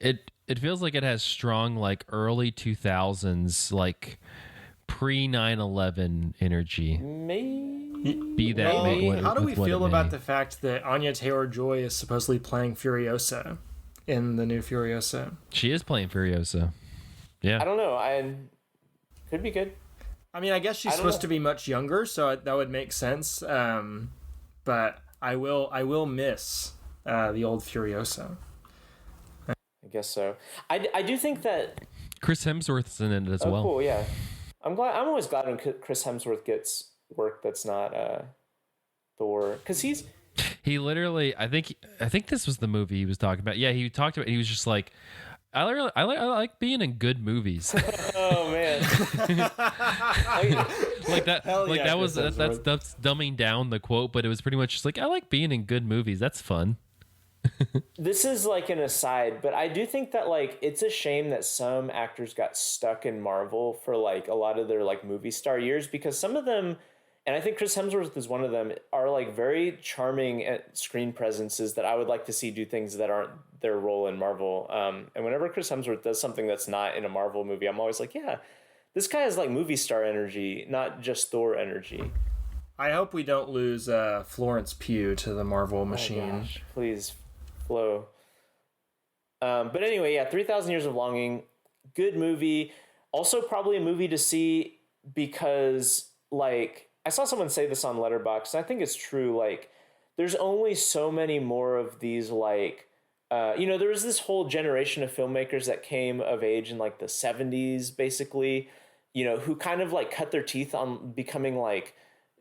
It feels like it has strong, like, early 2000s, like, pre 9/11 energy. Be that maybe. What, how do we feel about the the fact that Anya Taylor-Joy is supposedly playing Furiosa in the new Furiosa? She is playing Furiosa. Yeah. I don't know. Could be good. I mean, I guess she's supposed to be much younger, so that would make sense. But I will miss the old Furiosa. I guess so. I do think that Chris Hemsworth's in it as well. Cool, yeah. I'm always glad when Chris Hemsworth gets work that's not Thor, because he literally, I think this was the movie he was talking about. Yeah, he talked about. He was just like, I like being in good movies. Oh man, like that. Hell like yeah, that was Chris Hemsworth. that's dumbing down the quote, but it was pretty much just like, I like being in good movies. That's fun. This is like an aside, but I do think that like it's a shame that some actors got stuck in Marvel for like a lot of their like movie star years, because some of them, and I think Chris Hemsworth is one of them, are like very charming screen presences that I would like to see do things that aren't their role in Marvel. And whenever Chris Hemsworth does something that's not in a Marvel movie, I'm always like, yeah, this guy has like movie star energy, not just Thor energy. I hope we don't lose Florence Pugh to the Marvel machine. Oh gosh, please. Flow. But anyway, yeah, 3,000 Years of Longing, good movie. Also probably a movie to see because, like, I saw someone say this on Letterboxd, and I think it's true. Like, there's only so many more of these, like, there was this whole generation of filmmakers that came of age in, like, the 70s, basically, who kind of, like, cut their teeth on becoming, like,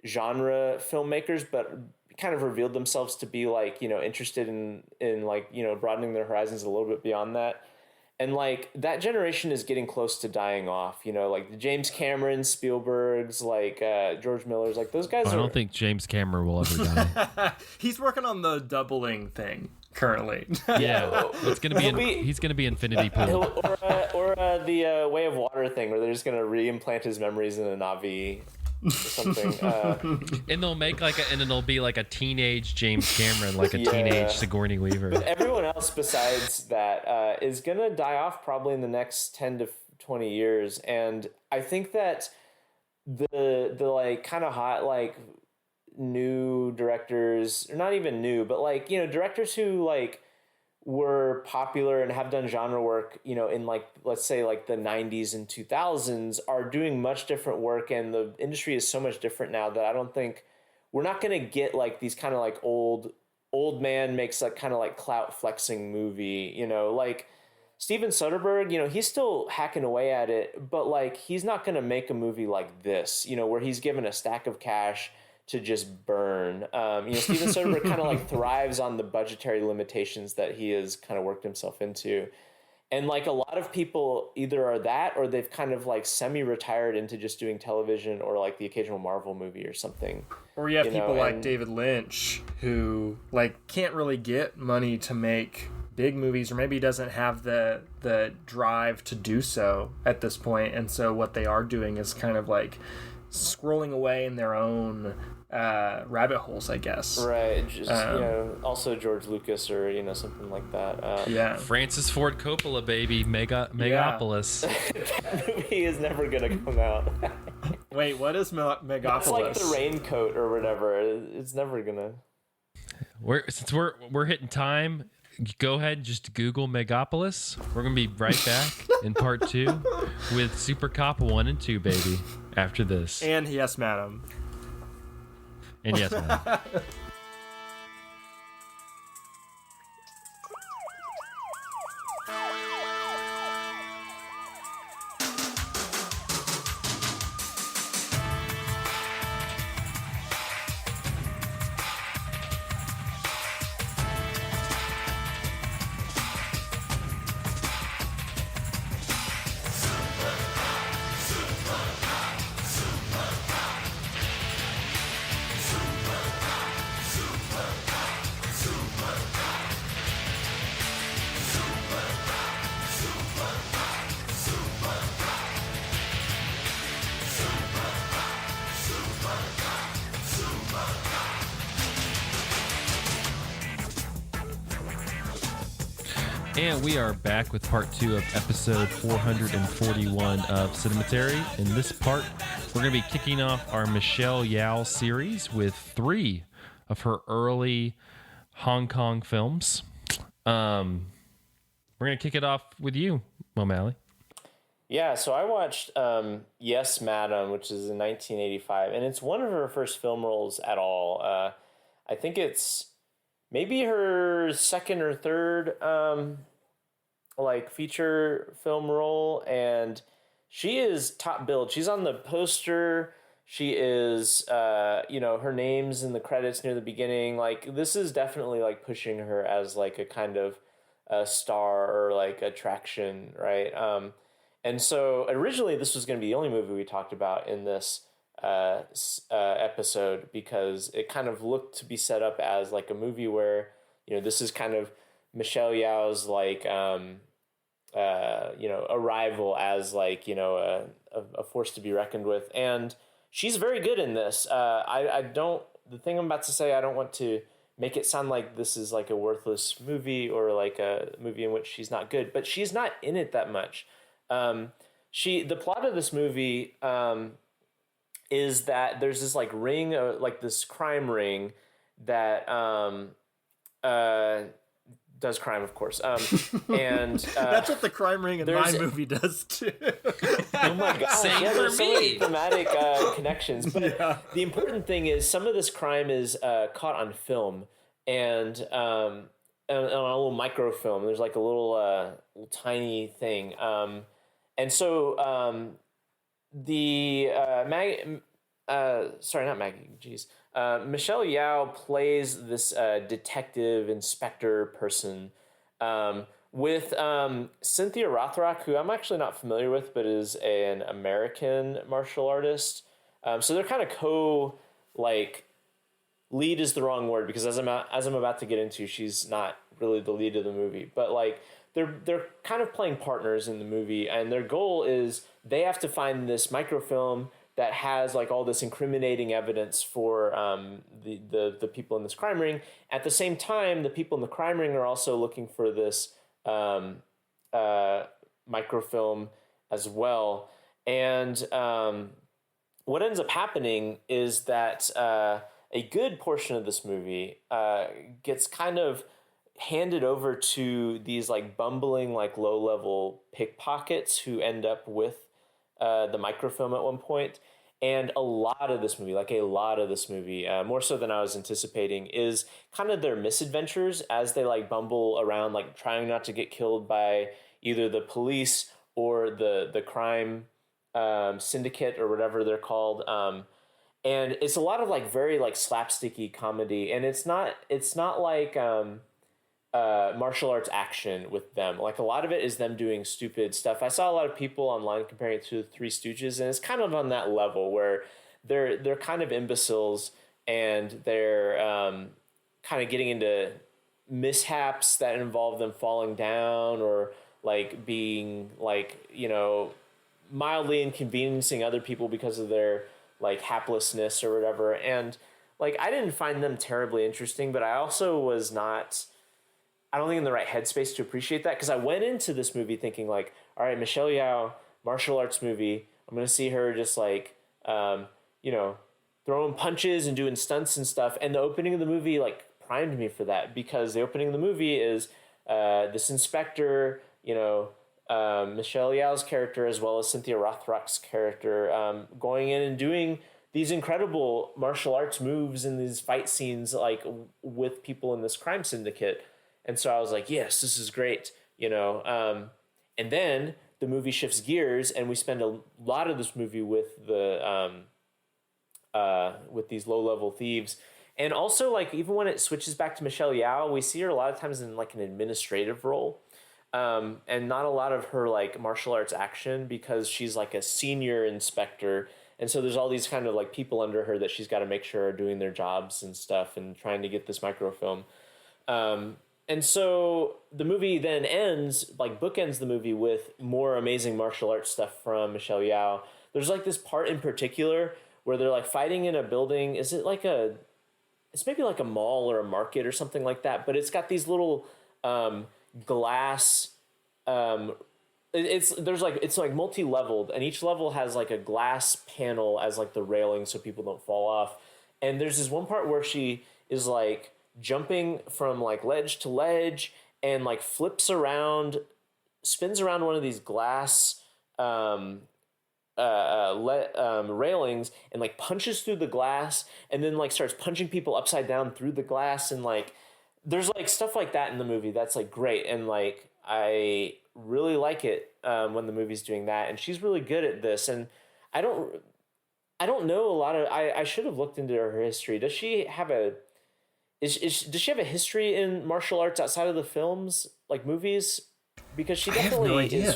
genre filmmakers, but kind of revealed themselves to be like, interested in like, broadening their horizons a little bit beyond that. And like that generation is getting close to dying off, like the James Cameron, Spielberg's, like George Miller's, like those guys. I don't think James Cameron will ever die. He's working on the doubling thing currently. Yeah, it's gonna be. He's gonna be Infinity Pool, or the Way of Water thing, where they're just gonna reimplant his memories in a Na'vi. Something, and they'll make and it'll be like a teenage James Cameron, like a teenage Sigourney Weaver. But everyone else besides that is gonna die off probably in the next 10 to 20 years. And I think that the like kind of hot like new directors, or not even new, but like, you know, directors who like were popular and have done genre work, you know, in like, let's say like the 90s and 2000s are doing much different work. And the industry is so much different now that I don't think we're not going to get like these kind of like old man makes like kind of like clout flexing movie, you know, like Steven Soderbergh, you know, he's still hacking away at it, but like he's not going to make a movie like this, you know, where he's given a stack of cash to just burn. You know, Steven Soderbergh kind of like thrives on the budgetary limitations that he has kind of worked himself into. And like a lot of people either are that or they've kind of like semi-retired into just doing television or like the occasional Marvel movie or something. Or you have you people know, like and David Lynch who like can't really get money to make big movies, or maybe doesn't have the drive to do so at this point. And so what they are doing is kind of like scrolling away in their own rabbit holes, I guess. Right. Just, you know, also George Lucas or, you know, something like that. Yeah. Francis Ford Coppola, baby. Megapolis. That movie is never going to come out. Wait, what is Megapolis? It's like the raincoat or whatever. It's never going to. Since we're hitting time, go ahead and just Google Megapolis. We're going to be right back in part 2 with Supercop 1 and 2, baby, after this. And Yes, Madam. And yes, man. And we are back with part 2 of episode 441 of Cinematary. In this part, we're going to be kicking off our Michelle Yeoh series with 3 of her early Hong Kong films. We're going to kick it off with you, O'Malley. Yeah, so I watched Yes, Madam, which is in 1985, and it's one of her first film roles at all. I think it's maybe her second or third like feature film role, and she is top billed. She's on the poster. She is you know, her name's in the credits near the beginning. Like, this is definitely like pushing her as like a kind of a star or like attraction, right? And so originally this was going to be the only movie we talked about in this episode, because it kind of looked to be set up as like a movie where, you know, this is kind of Michelle Yeoh's like you know, arrival as like, you know, a force to be reckoned with, and she's very good in this. I don't, the thing I'm about to say, I don't want to make it sound like this is like a worthless movie or like a movie in which she's not good, but she's not in it that much. The plot of this movie is that there's this like ring, like this crime ring that does crime, of course. And that's what the crime ring in my movie does too. Oh my god! Same yeah, for there's so many me. thematic connections. But the important thing is some of this crime is caught on film and on a little microfilm. There's like a little tiny thing. And so sorry, not Maggie. Jeez. Michelle Yeoh plays this detective inspector person with Cynthia Rothrock, who I'm actually not familiar with, but is an American martial artist. So they're kind of lead is the wrong word, because as I'm about to get into, she's not really the lead of the movie, but like they're kind of playing partners in the movie, and their goal is they have to find this microfilm that has like all this incriminating evidence for the people in this crime ring. At the same time, the people in the crime ring are also looking for this microfilm as well. And what ends up happening is that a good portion of this movie gets kind of handed over to these like bumbling, like low level pickpockets who end up with the microfilm at one point. And a lot of this movie, more so than I was anticipating, is kind of their misadventures as they like bumble around, like trying not to get killed by either the police or the crime syndicate or whatever they're called. And it's a lot of like very like slapsticky comedy, and it's not like martial arts action with them. Like a lot of it is them doing stupid stuff. I saw a lot of people online comparing it to the Three Stooges, and it's kind of on that level where they're kind of imbeciles, and they're kind of getting into mishaps that involve them falling down or like being like, you know, mildly inconveniencing other people because of their like haplessness or whatever. And like I didn't find them terribly interesting, but I also was not, I don't think, in the right headspace to appreciate that, because I went into this movie thinking like, all right, Michelle Yeoh, martial arts movie, I'm gonna see her just like you know, throwing punches and doing stunts and stuff. And the opening of the movie like primed me for that, because the opening of the movie is this inspector, you know, Michelle Yeoh's character as well as Cynthia Rothrock's character going in and doing these incredible martial arts moves in these fight scenes like with people in this crime syndicate. And so I was like, yes, this is great, you know. And then the movie shifts gears, and we spend a lot of this movie with the with these low-level thieves. And also, like, even when it switches back to Michelle Yeoh, we see her a lot of times in like an administrative role, and not a lot of her like martial arts action, because she's like a senior inspector. And so there's all these kind of like people under her that she's got to make sure are doing their jobs and stuff and trying to get this microfilm. And so the movie then ends, like bookends the movie with more amazing martial arts stuff from Michelle Yeoh. There's like this part in particular where they're like fighting in a building. Is it like it's maybe like a mall or a market or something like that, but it's got these little glass, it's like multi-leveled, and each level has like a glass panel as like the railing so people don't fall off. And there's this one part where she is like jumping from like ledge to ledge and like flips around, spins around one of these glass railings and like punches through the glass, and then like starts punching people upside down through the glass. And like there's like stuff like that in the movie that's like great, and like I really like it when the movie's doing that, and she's really good at this. And I don't know a lot of, I should have looked into her history. Does she have a does she have a history in martial arts outside of the films, like movies? Because she definitely I have no idea. is.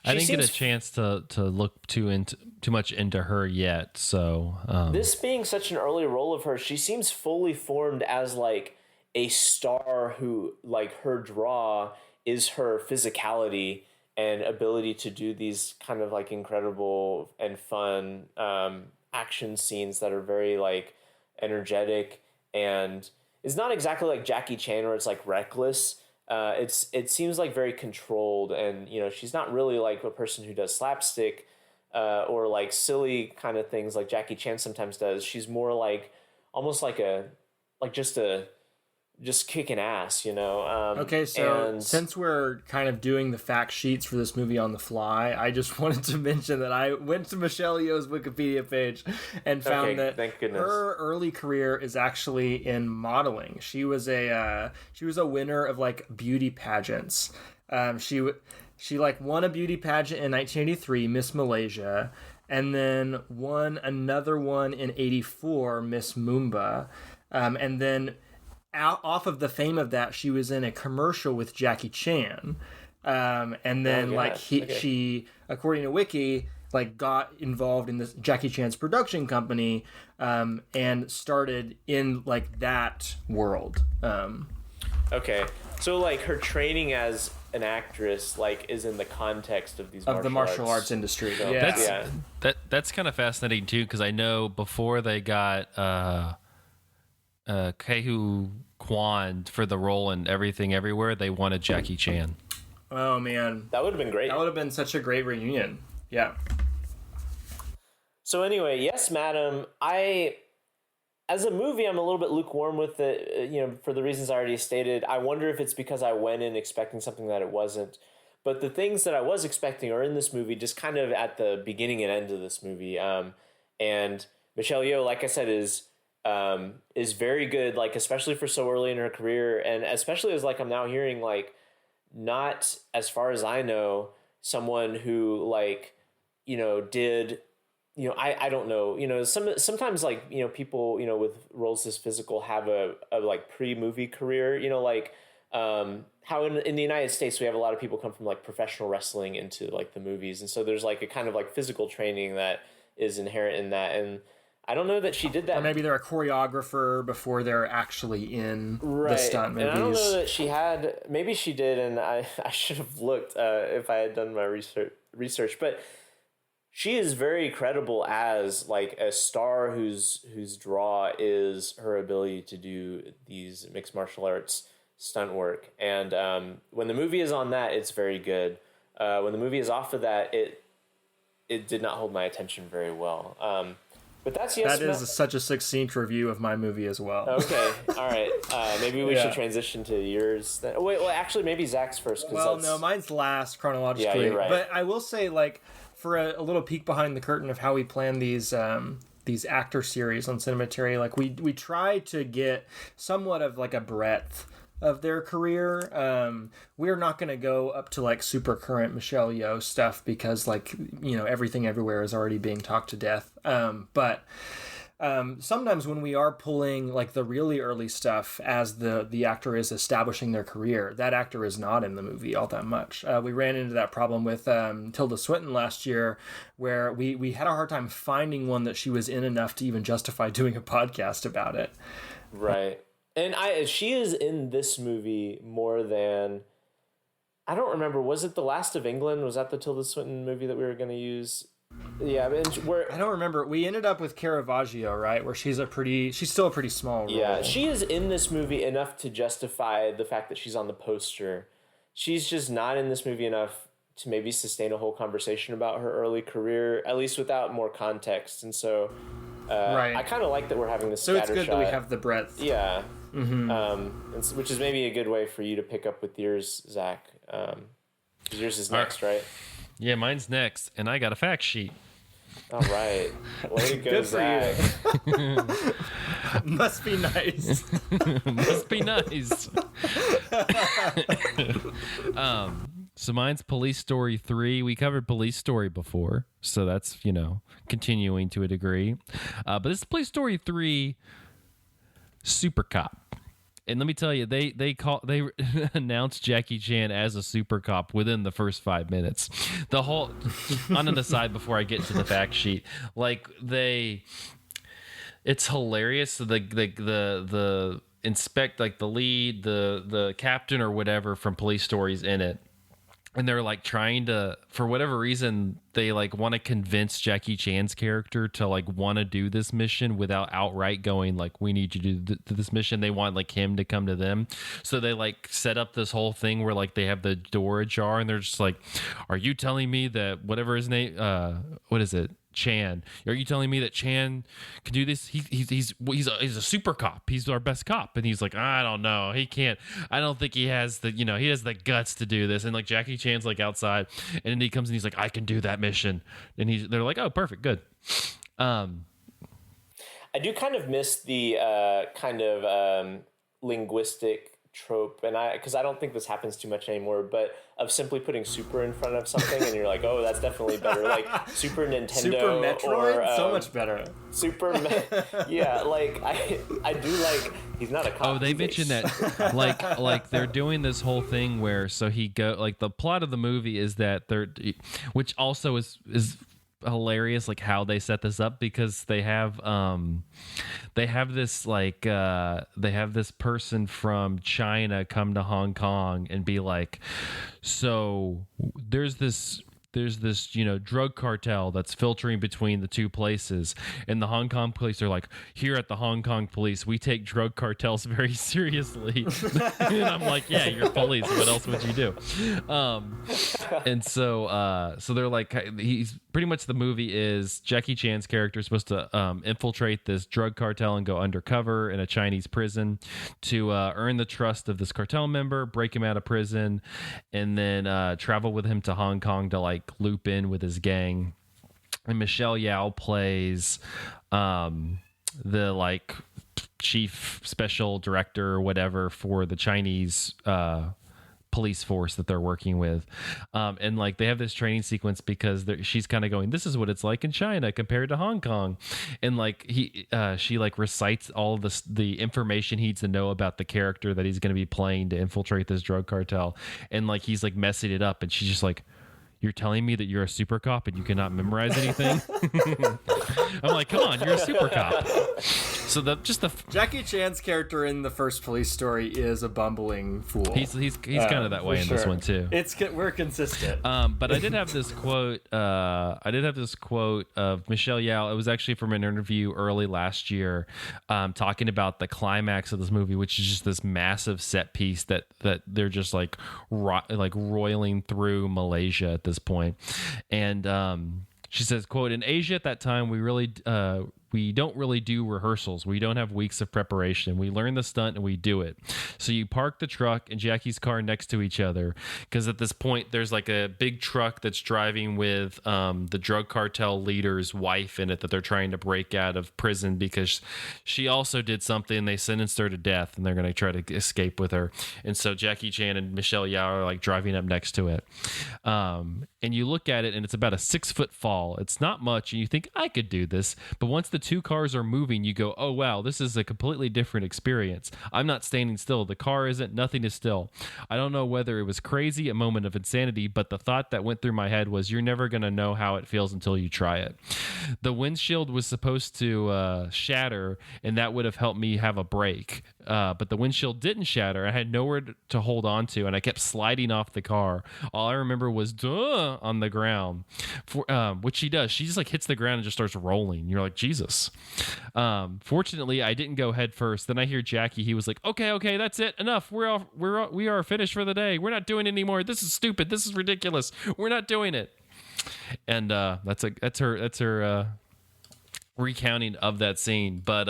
I didn't get a chance to look too much into her yet. So this being such an early role of her, she seems fully formed as like a star who, like, her draw is her physicality and ability to do these kind of like incredible and fun action scenes that are very like energetic, and it's not exactly like Jackie Chan where it's like reckless. It seems like very controlled, and you know, she's not really like a person who does slapstick or like silly kind of things like Jackie Chan sometimes does. She's more like almost like just kicking ass, you know. Okay, so since we're kind of doing the fact sheets for this movie on the fly, I just wanted to mention that I went to Michelle Yeoh's Wikipedia page and found that her early career is actually in modeling. She was a winner of like beauty pageants. She like won a beauty pageant in 1983, Miss Malaysia, and then won another one in 84, Miss Mumba, and then off of the fame of that, she was in a commercial with Jackie Chan, and then she, according to Wiki, like got involved in this Jackie Chan's production company, and started in like that world. Okay, so like her training as an actress like is in the context of these of the martial arts industry. So, yeah, that's kind of fascinating too, because I know before they got Keihu Kwan for the role in Everything Everywhere, they wanted Jackie Chan. Oh man, That would have been great. that would have been such a great reunion. Yeah. So anyway, yes, madam. As a movie, I'm a little bit lukewarm with it, for the reasons I already stated. I wonder if it's because I went in expecting something that it wasn't. But the things that I was expecting are in this movie, just kind of at the beginning and end of this movie. And Michelle Yeoh, like I said, is very good, like especially for so early in her career, and especially as like I'm now hearing like not as far as I know someone who like did. I don't know. Sometimes like people with roles this physical have a like pre-movie career. How in the United States we have a lot of people come from like professional wrestling into like the movies, and so there's like a kind of like physical training that is inherent in that. And I don't know that she did that. Or maybe they're a choreographer before they're actually in the stunt movies. And I don't know that she had. Maybe she did, and I should have looked if I had done my research. But she is very credible as like a star whose draw is her ability to do these mixed martial arts stunt work. And when the movie is on that, it's very good. When the movie is off of that, it did not hold my attention very well. But that's that is such a succinct review of my movie as well. Okay, all right. Maybe we should transition to yours. Then. Wait, well, actually, maybe Zach's first. Well, no, mine's last chronologically. Yeah, you're right. But I will say, like, for a little peek behind the curtain of how we plan these actor series on Cinematary, like we try to get somewhat of like a breadth of their career. We're not going to go up to like super current Michelle Yeoh stuff because like everything everywhere is already being talked to death. But sometimes when we are pulling like the really early stuff as the actor is establishing their career, that actor is not in the movie all that much. We ran into that problem with Tilda Swinton last year, where we had a hard time finding one that she was in enough to even justify doing a podcast about it. Right. And she is in this movie more than, I don't remember. Was it The Last of England? Was that the Tilda Swinton movie that we were going to use? Yeah, I don't remember. We ended up with Caravaggio, right? Where she's still a pretty small role. Yeah, she is in this movie enough to justify the fact that she's on the poster. She's just not in this movie enough to maybe sustain a whole conversation about her early career, at least without more context. And so right. I kind of like that we're having this So it's good shot. that we have the breadth. Yeah. Mm-hmm. Which is maybe a good way for you to pick up with yours, Zach. Yours is next, right? Yeah, mine's next, and I got a fact sheet. All right. Way to go, Good for Zach. you. Must be nice. Must be nice. So mine's Police Story 3. We covered Police Story before, so that's, continuing to a degree. But this is Police Story 3 Supercop. And let me tell you, they announced Jackie Chan as a super cop within the first 5 minutes. The whole on the side before I get to the fact sheet, like it's hilarious. The inspect, like the lead, the captain or whatever from Police Story's in it. And they're like trying to, for whatever reason, they like want to convince Jackie Chan's character to like want to do this mission without outright going like, we need you to do this mission. They want like him to come to them. So they like set up this whole thing where like they have the door ajar and they're just like, are you telling me that whatever his name, what is it? Chan. Are you telling me that Chan can do this? He's a super cop. He's our best cop. And he's like, I don't know. He can't. I don't think he has he has the guts to do this. And like Jackie Chan's like outside, and then he comes and he's like, I can do that mission. And they're like, oh, perfect, good. I do kind of miss the linguistic trope, and because I don't think this happens too much anymore, but of simply putting super in front of something and you're like, oh, that's definitely better, like Super Nintendo, Super Metroid, or, so much better. Yeah, like I do like, he's not a cop. Oh, they mentioned that like they're doing this whole thing where like the plot of the movie is that which also is hilarious, like how they set this up, because they have this person from China come to Hong Kong and be like, so there's this there's this, drug cartel that's filtering between the two places. And the Hong Kong police are like, here at the Hong Kong police, we take drug cartels very seriously. And I'm like, yeah, you're police. What else would you do? And so they're like, he's pretty much, the movie is Jackie Chan's character is supposed to infiltrate this drug cartel and go undercover in a Chinese prison to earn the trust of this cartel member, break him out of prison, and then travel with him to Hong Kong to like loop in with his gang. And Michelle Yeoh plays the like chief special director or whatever for the Chinese police force that they're working with, and like they have this training sequence because she's kind of going, this is what it's like in China compared to Hong Kong, and like she like recites all of the information he needs to know about the character that he's going to be playing to infiltrate this drug cartel, and like he's like messing it up, and she's just like, you're telling me that you're a super cop and you cannot memorize anything? I'm like, come on, you're a super cop. So Jackie Chan's character in the first Police Story is a bumbling fool. He's kind of that way in this one too. We're consistent. But I did have this quote. Of Michelle Yeoh. It was actually from an interview early last year, talking about the climax of this movie, which is just this massive set piece that they're just like roiling through Malaysia at this point. And she says, quote, in Asia at that time, we don't really do rehearsals. We don't have weeks of preparation. We learn the stunt and we do it. So you park the truck and Jackie's car next to each other, because at this point there's like a big truck that's driving with the drug cartel leader's wife in it that they're trying to break out of prison because she also did something. They sentenced her to death and they're going to try to escape with her. And so Jackie Chan and Michelle Yeoh are like driving up next to it. And you look at it and it's about a 6-foot fall. It's not much. And you think, I could do this. But once the two cars are moving, you go, oh, wow, this is a completely different experience. I'm not standing still. The car isn't. Nothing is still. I don't know whether it was crazy, a moment of insanity, but the thought that went through my head was, you're never going to know how it feels until you try it. The windshield was supposed to shatter, and that would have helped me have a break. But the windshield didn't shatter. I had nowhere to hold on to, and I kept sliding off the car. All I remember was duh on the ground, which she does. She just like hits the ground and just starts rolling. You're like, Jesus. Fortunately, I didn't go head first. Then I hear Jackie. He was like, okay, that's it. Enough. We are finished for the day. We're not doing it anymore. This is stupid. This is ridiculous. We're not doing it. And that's her recounting of that scene. But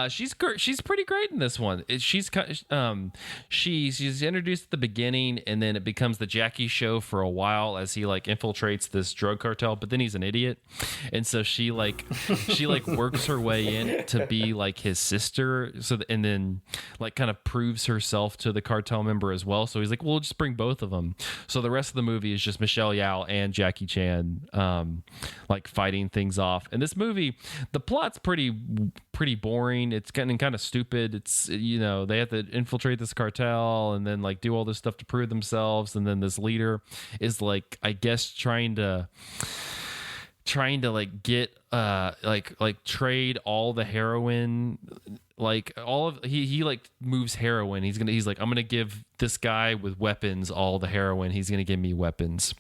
she's pretty great in this one. She's introduced at the beginning, and then it becomes the Jackie show for a while as he like infiltrates this drug cartel. But then he's an idiot, and so she works her way in to be like his sister. And then like kind of proves herself to the cartel member as well. So he's like, we'll just bring both of them. So the rest of the movie is just Michelle Yeoh and Jackie Chan like fighting things off. And this movie, the plot's pretty boring. It's getting kind of stupid. It's, they have to infiltrate this cartel and then like do all this stuff to prove themselves, and then this leader is like, I guess trying to like get like trade all the heroin, like all of he like moves heroin. He's like, I'm gonna give this guy with weapons all the heroin. He's gonna give me weapons.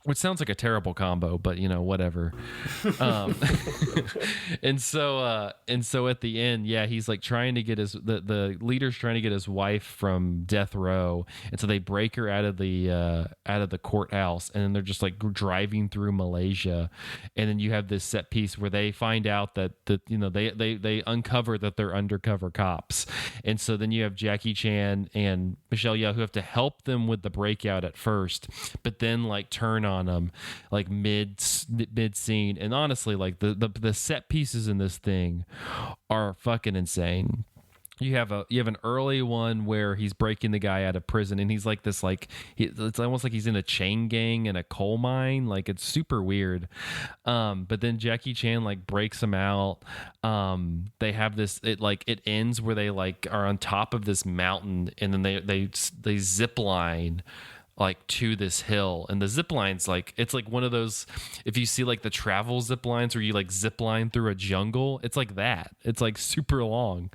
Which sounds like a terrible combo, but whatever. And so at the end, yeah, he's like trying to get the leader's trying to get his wife from death row, and so they break her out of the courthouse, and then they're just like driving through Malaysia, and then you have this set piece where they find out that they uncover that they're undercover cops, and so then you have Jackie Chan and Michelle Yeoh who have to help them with the breakout at first, but then like turn on them like mid scene. And honestly, like the set pieces in this thing are fucking insane. You have an early one where he's breaking the guy out of prison, and he's like this, like it's almost like he's in a chain gang in a coal mine. Like it's super weird. But then Jackie Chan like breaks him out. They have this. It ends where they like are on top of this mountain, and then they zip line like to this hill, and the zip line's like, it's like one of those, if you see like the travel zip lines where you like zip line through a jungle, it's like that. It's like super long.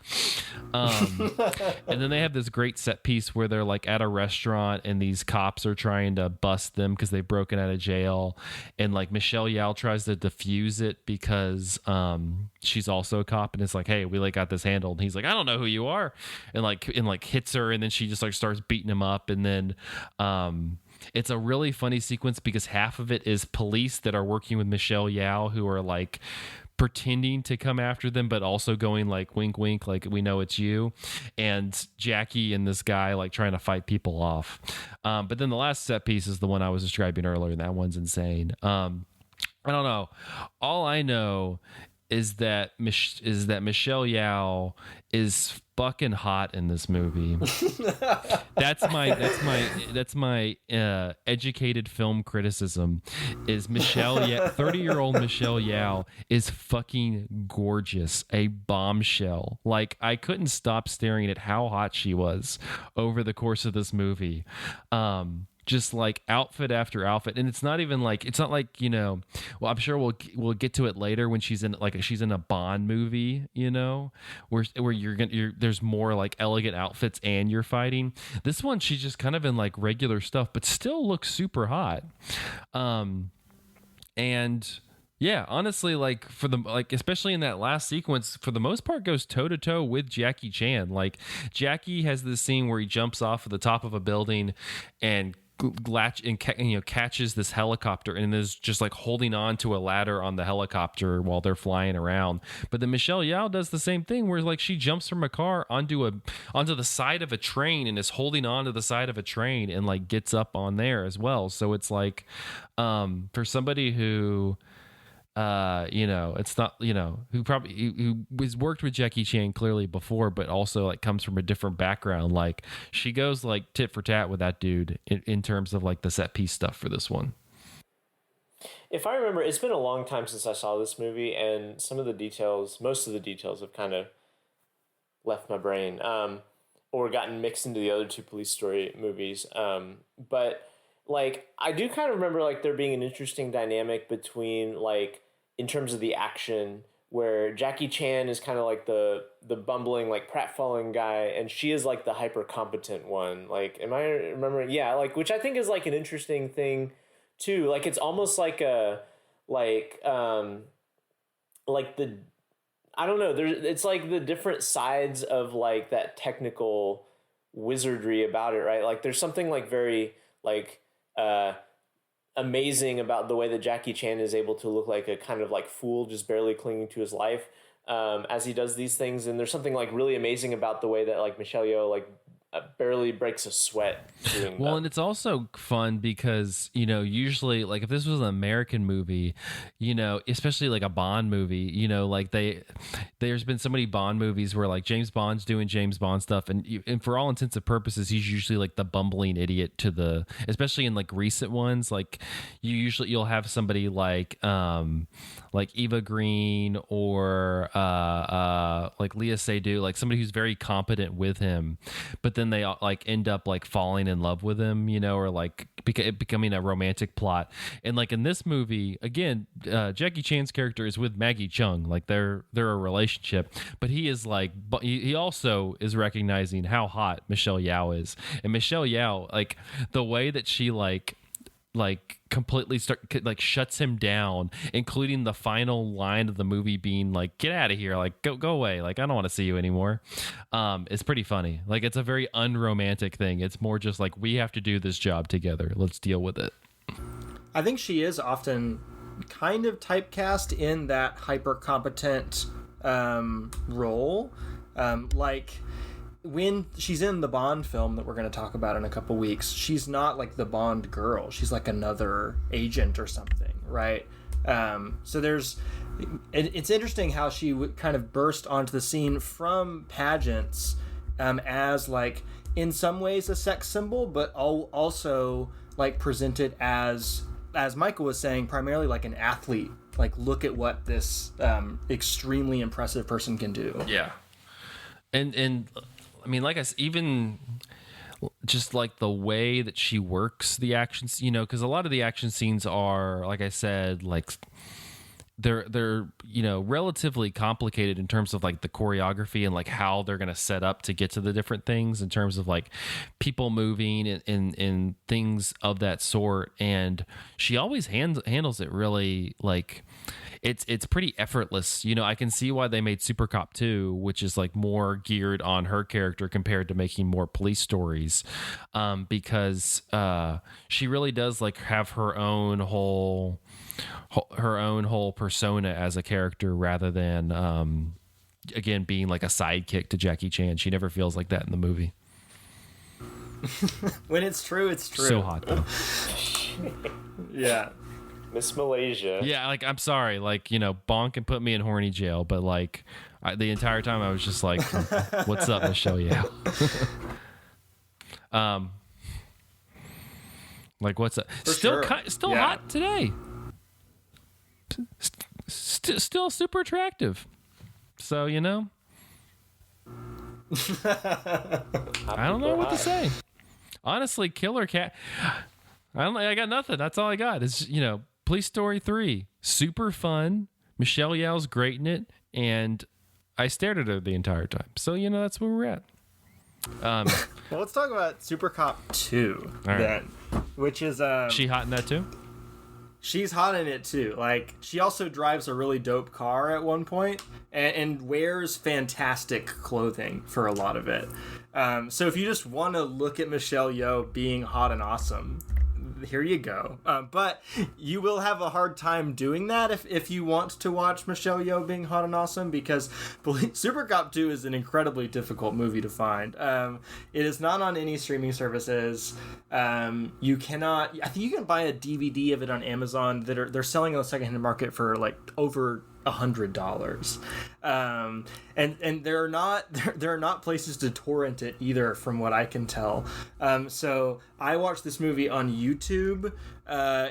And then they have this great set piece where they're like at a restaurant and these cops are trying to bust them because they've broken out of jail, and like Michelle Yeoh tries to defuse it because she's also a cop, and it's like, hey, we like got this handled, and he's like, I don't know who you are, and like hits her, and then she just like starts beating him up, and then it's a really funny sequence because half of it is police that are working with Michelle Yeoh who are like pretending to come after them, but also going like wink wink, like we know it's you, and Jackie and this guy like trying to fight people off. But then the last set piece is the one I was describing earlier, and that one's insane. I don't know. All I know is that Michelle Yeoh is fucking hot in this movie. That's my educated film criticism. Is 30-year-old Michelle Yeoh is fucking gorgeous, a bombshell. Like, I couldn't stop staring at how hot she was over the course of this movie. Just like outfit after outfit, and it's not like, you know, well, I'm sure we'll get to it later when she's in a Bond movie, you know, where there's more like elegant outfits and you're fighting. This one, she's just kind of in like regular stuff, but still looks super hot. And yeah, honestly, like especially in that last sequence, for the most part, goes toe to toe with Jackie Chan. Like, Jackie has this scene where he jumps off of the top of a building and catches this helicopter and is just like holding on to a ladder on the helicopter while they're flying around. But then Michelle Yeoh does the same thing, where like she jumps from a car onto the side of a train and is holding on to the side of a train and like gets up on there as well. So it's like, for somebody who it's not, who has worked with Jackie Chan clearly before, but also like comes from a different background. Like, she goes like tit for tat with that dude in terms of like the set piece stuff for this one. If I remember, it's been a long time since I saw this movie, and most of the details have kind of left my brain, or gotten mixed into the other two Police Story movies. But like, I do kind of remember like there being an interesting dynamic between, like, in terms of the action, where Jackie Chan is kind of like the bumbling, like, pratfalling guy, and she is like the hyper competent one. Like, am I remembering? Yeah, like, which I think is like an interesting thing too. Like, it's almost like I don't know. It's like the different sides of like that technical wizardry about it, right? Like, there's something like very like amazing about the way that Jackie Chan is able to look like a kind of like fool, just barely clinging to his life as he does these things. And there's something like really amazing about the way that like Michelle Yeoh like barely breaks a sweat doing well that. And it's also fun because, usually like if this was an American movie, especially like a Bond movie, like there's been so many Bond movies where like James Bond's doing James Bond stuff, and for all intents and purposes he's usually like the bumbling idiot especially in like recent ones. Like, you'll have somebody like Eva Green or like Leah Seydoux, like somebody who's very competent with him, but then they like end up like falling in love with him, or like it becoming a romantic plot. And like in this movie, again, Jackie Chan's character is with Maggie Cheung, like they're a relationship, but he is like, he also is recognizing how hot Michelle Yeoh is. And Michelle Yeoh, like the way that she like completely shuts him down, including the final line of the movie being like, get out of here, like go away, like I don't want to see you anymore. It's pretty funny. Like, it's a very unromantic thing. It's more just like, we have to do this job together, let's deal with it. I think she is often kind of typecast in that hyper competent role. Like, when she's in the Bond film that we're going to talk about in a couple weeks, she's not like the Bond girl. She's like another agent or something, right? So it's interesting how she would kind of burst onto the scene from pageants as like in some ways a sex symbol, but also like presented as Michael was saying, primarily like an athlete. Like, look at what this extremely impressive person can do. Yeah. And I mean, like I said, even just like the way that she works the actions, because a lot of the action scenes are, like I said, like they're relatively complicated in terms of like the choreography and like how they're going to set up to get to the different things in terms of like people moving and things of that sort. And she always handles it really like it's pretty effortless. I can see why they made Supercop 2, which is like more geared on her character compared to making more police stories, because she really does like have her own whole persona as a character rather than again being like a sidekick to Jackie Chan. She never feels like that in the movie. When it's true, it's true. So hot though. Yeah. Miss Malaysia. Yeah, like I'm sorry, like Bonk can put me in horny jail, but like the entire time I was just like, "What's up, Michelle Yeoh?" Like what's up? For Still, sure. still Yeah. hot today. Still super attractive. So I don't know what to say. Honestly, Killer Cat. I got nothing. That's all I got. Is Police Story 3, super fun. Michelle Yeoh's great in it, and I stared at her the entire time. So that's where we're at. Well, let's talk about Supercop 2 right. then, which is She hot in that too? she's hot in it too. Like, she also drives a really dope car at one point and wears fantastic clothing for a lot of it. So if you just want to look at Michelle Yeoh being hot and awesome, here you go. But you will have a hard time doing that if you want to watch Michelle Yeoh being hot and awesome, because Supercop 2 is an incredibly difficult movie to find. It is not on any streaming services. You cannot. I think you can buy a DVD of it on Amazon they're selling on the secondhand market for like over $100, and there are not places to torrent it either, from what I can tell. So I watched this movie on YouTube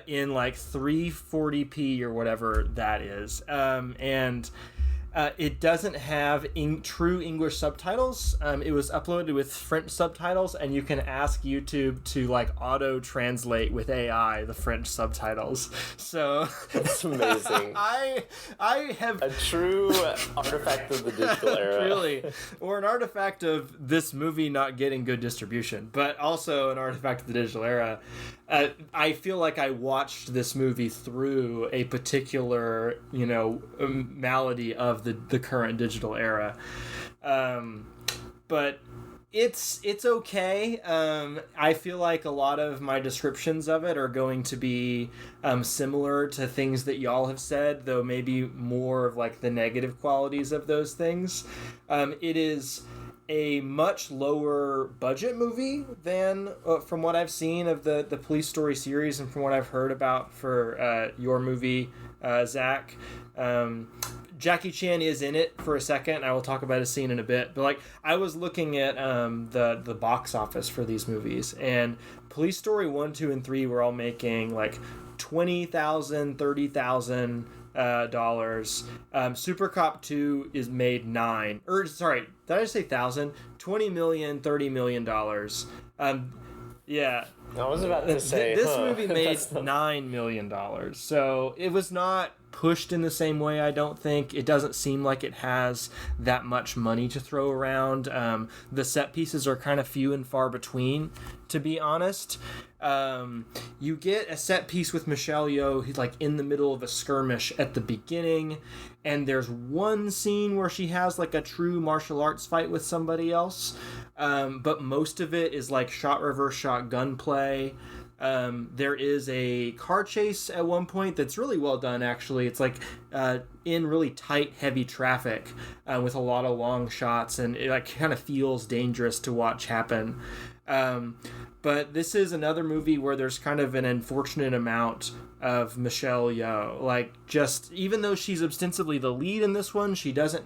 in like 340p or whatever that is, and it doesn't have true English subtitles. It was uploaded with French subtitles, and you can ask YouTube to like auto translate with AI the French subtitles. So That's amazing. I have A true artifact of the digital era. really, or an artifact of this movie not getting good distribution, but also an artifact of the digital era. I feel like I watched this movie through a particular, malady of the current digital era. But it's okay. I feel like a lot of my descriptions of it are going to be similar to things that y'all have said, though maybe more of like the negative qualities of those things. It is a much lower budget movie than from what I've seen of the Police Story series and from what I've heard about for your movie, Zach. Jackie Chan is in it for a second. I will talk about a scene in a bit. But like, I was looking at the box office for these movies, and Police Story 1, 2, and 3 were all making like $20,000, $30,000. Supercop 2 is made $9. Or sorry, did I say thousand? $20 million, $30 million. Yeah. I was about to say this movie made $9 million. So it was not pushed in the same way, I don't think. It doesn't seem like it has that much money to throw around. The set pieces are kind of few and far between, to be honest. You get a set piece with Michelle Yeoh, who's like in the middle of a skirmish at the beginning, and there's one scene where she has like a true martial arts fight with somebody else, but most of it is like shot reverse shot gunplay. There is a car chase at one point that's really well done, actually. It's like in really tight, heavy traffic with a lot of long shots, and it like kind of feels dangerous to watch happen. But this is another movie where there's kind of an unfortunate amount of Michelle Yeoh. Like, just even though she's ostensibly the lead in this one,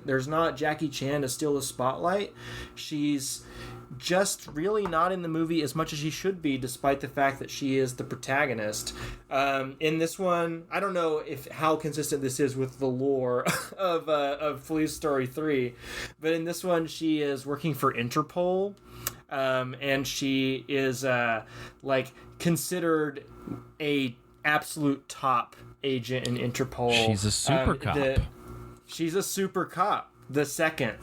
there's not Jackie Chan to steal the spotlight. She's just really not in the movie as much as she should be, despite the fact that she is the protagonist. In this one, I don't know how consistent this is with the lore of Police Story 3, but in this one she is working for Interpol. and she is like considered a absolute top agent in Interpol. She's a super cop. She's a super cop, the second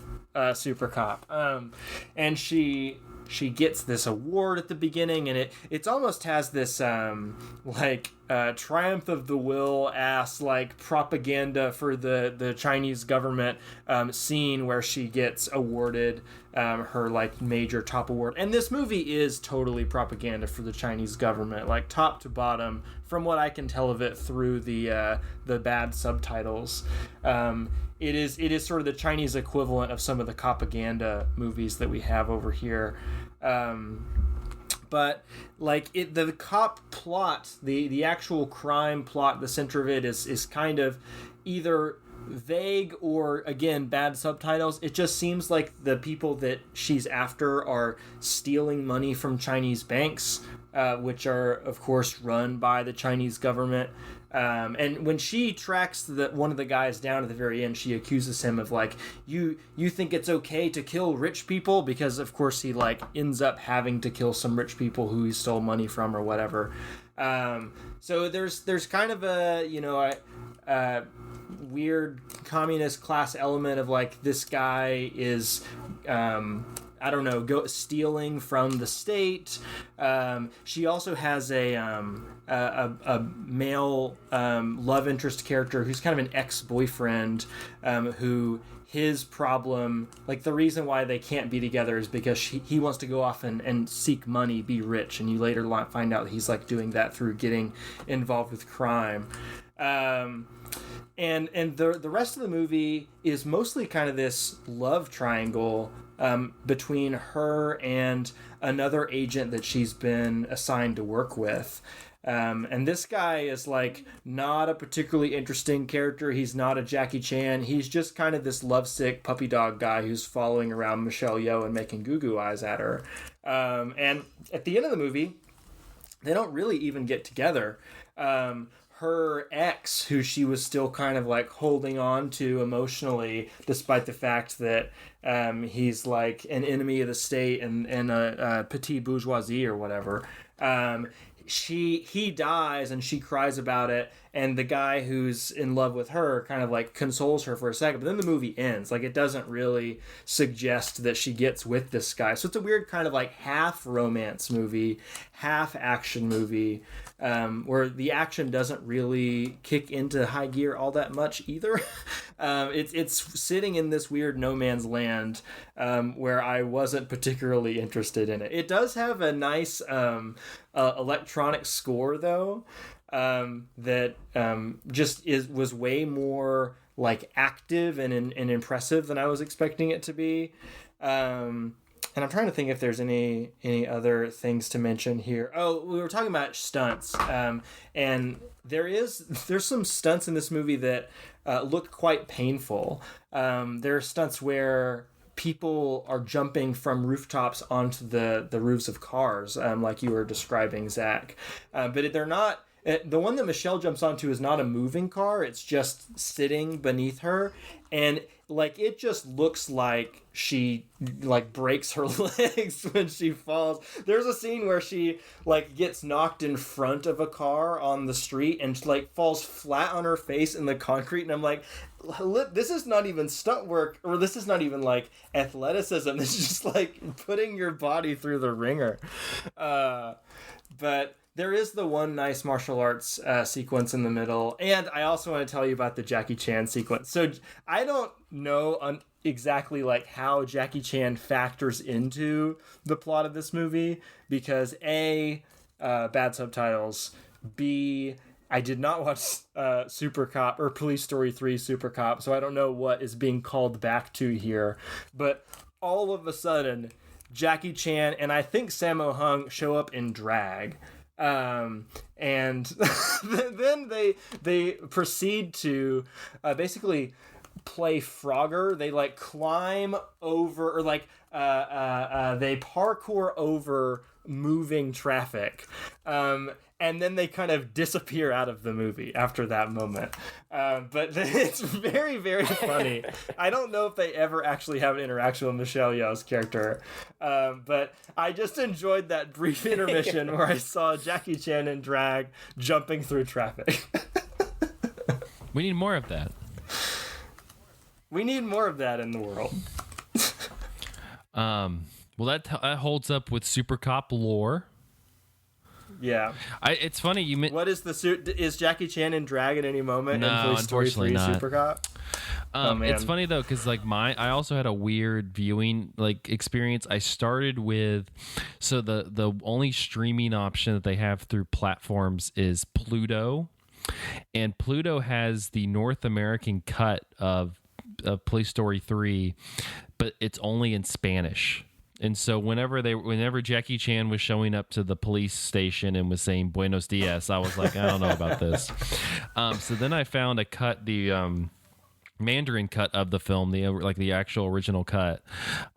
super cop, and she gets this award at the beginning, and it almost has this triumph of the will ass like propaganda for the Chinese government scene where she gets awarded her like major top award. And this movie is totally propaganda for the Chinese government, like top to bottom, from what I can tell of it through the bad subtitles. It is sort of the Chinese equivalent of some of the propaganda movies that we have over here. But like the cop plot, the actual crime plot, the center of it is kind of either vague or, again, bad subtitles. It just seems like the people that she's after are stealing money from Chinese banks, which are of course run by the Chinese government. And when she tracks one of the guys down at the very end, she accuses him of like, you think it's okay to kill rich people, because of course he like ends up having to kill some rich people who he stole money from or whatever. So there's kind of a weird communist class element of like, this guy is I don't know, stealing from the state. She also has a male love interest character who's kind of an ex-boyfriend, who his problem, like the reason why they can't be together is because he wants to go off and seek money, be rich, and you later find out he's like doing that through getting involved with crime. And the rest of the movie is mostly kind of this love triangle between her and another agent that she's been assigned to work with. And this guy is like not a particularly interesting character. He's not a Jackie Chan. He's just kind of this lovesick puppy dog guy who's following around Michelle Yeoh and making goo-goo eyes at her. And at the end of the movie, they don't really even get together. Her ex, who she was still kind of like holding on to emotionally, despite the fact that he's like an enemy of the state and a petit bourgeoisie or whatever. He dies and she cries about it, and the guy who's in love with her kind of like consoles her for a second, but then the movie ends. Like, it doesn't really suggest that she gets with this guy. So it's a weird kind of like half romance movie, half action movie, where the action doesn't really kick into high gear all that much either. It's sitting in this weird no man's land, where I wasn't particularly interested in it. It does have a nice electronic score though, that just was way more like active and impressive than I was expecting it to be. And I'm trying to think if there's any other things to mention here. Oh, we were talking about stunts, and there's some stunts in this movie that look quite painful. There are stunts where people are jumping from rooftops onto the roofs of cars, like you were describing, Zach. But they're not. The one that Michelle jumps onto is not a moving car. It's just sitting beneath her. And like, it just looks like she like breaks her legs when she falls. There's a scene where she like gets knocked in front of a car on the street and like falls flat on her face in the concrete. And I'm like, this is not even stunt work, or this is not even like athleticism. This is just like putting your body through the ringer. But there is the one nice martial arts sequence in the middle. And I also want to tell you about the Jackie Chan sequence. So I don't know exactly like how Jackie Chan factors into the plot of this movie, because A, bad subtitles, B, I did not watch Supercop or Police Story 3 Supercop, so I don't know what is being called back to here. But all of a sudden, Jackie Chan and I think Sammo Hung show up in drag. And then they proceed to basically play Frogger. They like climb over, or like they parkour over moving traffic. And then they kind of disappear out of the movie after that moment. But it's very, very funny. I don't know if they ever actually have an interaction with Michelle Yeoh's character. But I just enjoyed that brief intermission where I saw Jackie Chan in drag jumping through traffic. We need more of that. We need more of that in the world. Well, that holds up with Supercop lore. Yeah. It's funny you meant. What is the suit? Is Jackie Chan in drag at any moment? No, in Toy Story 3 unfortunately not. Supercop? It's funny though, because like I also had a weird viewing like experience. I started with, so the only streaming option that they have through platforms is Pluto, and Pluto has the North American cut of Toy Story 3, but it's only in Spanish. And so whenever Jackie Chan was showing up to the police station and was saying "Buenos dias," I was like, I don't know about this. So then I found the Mandarin cut of the film, the actual original cut,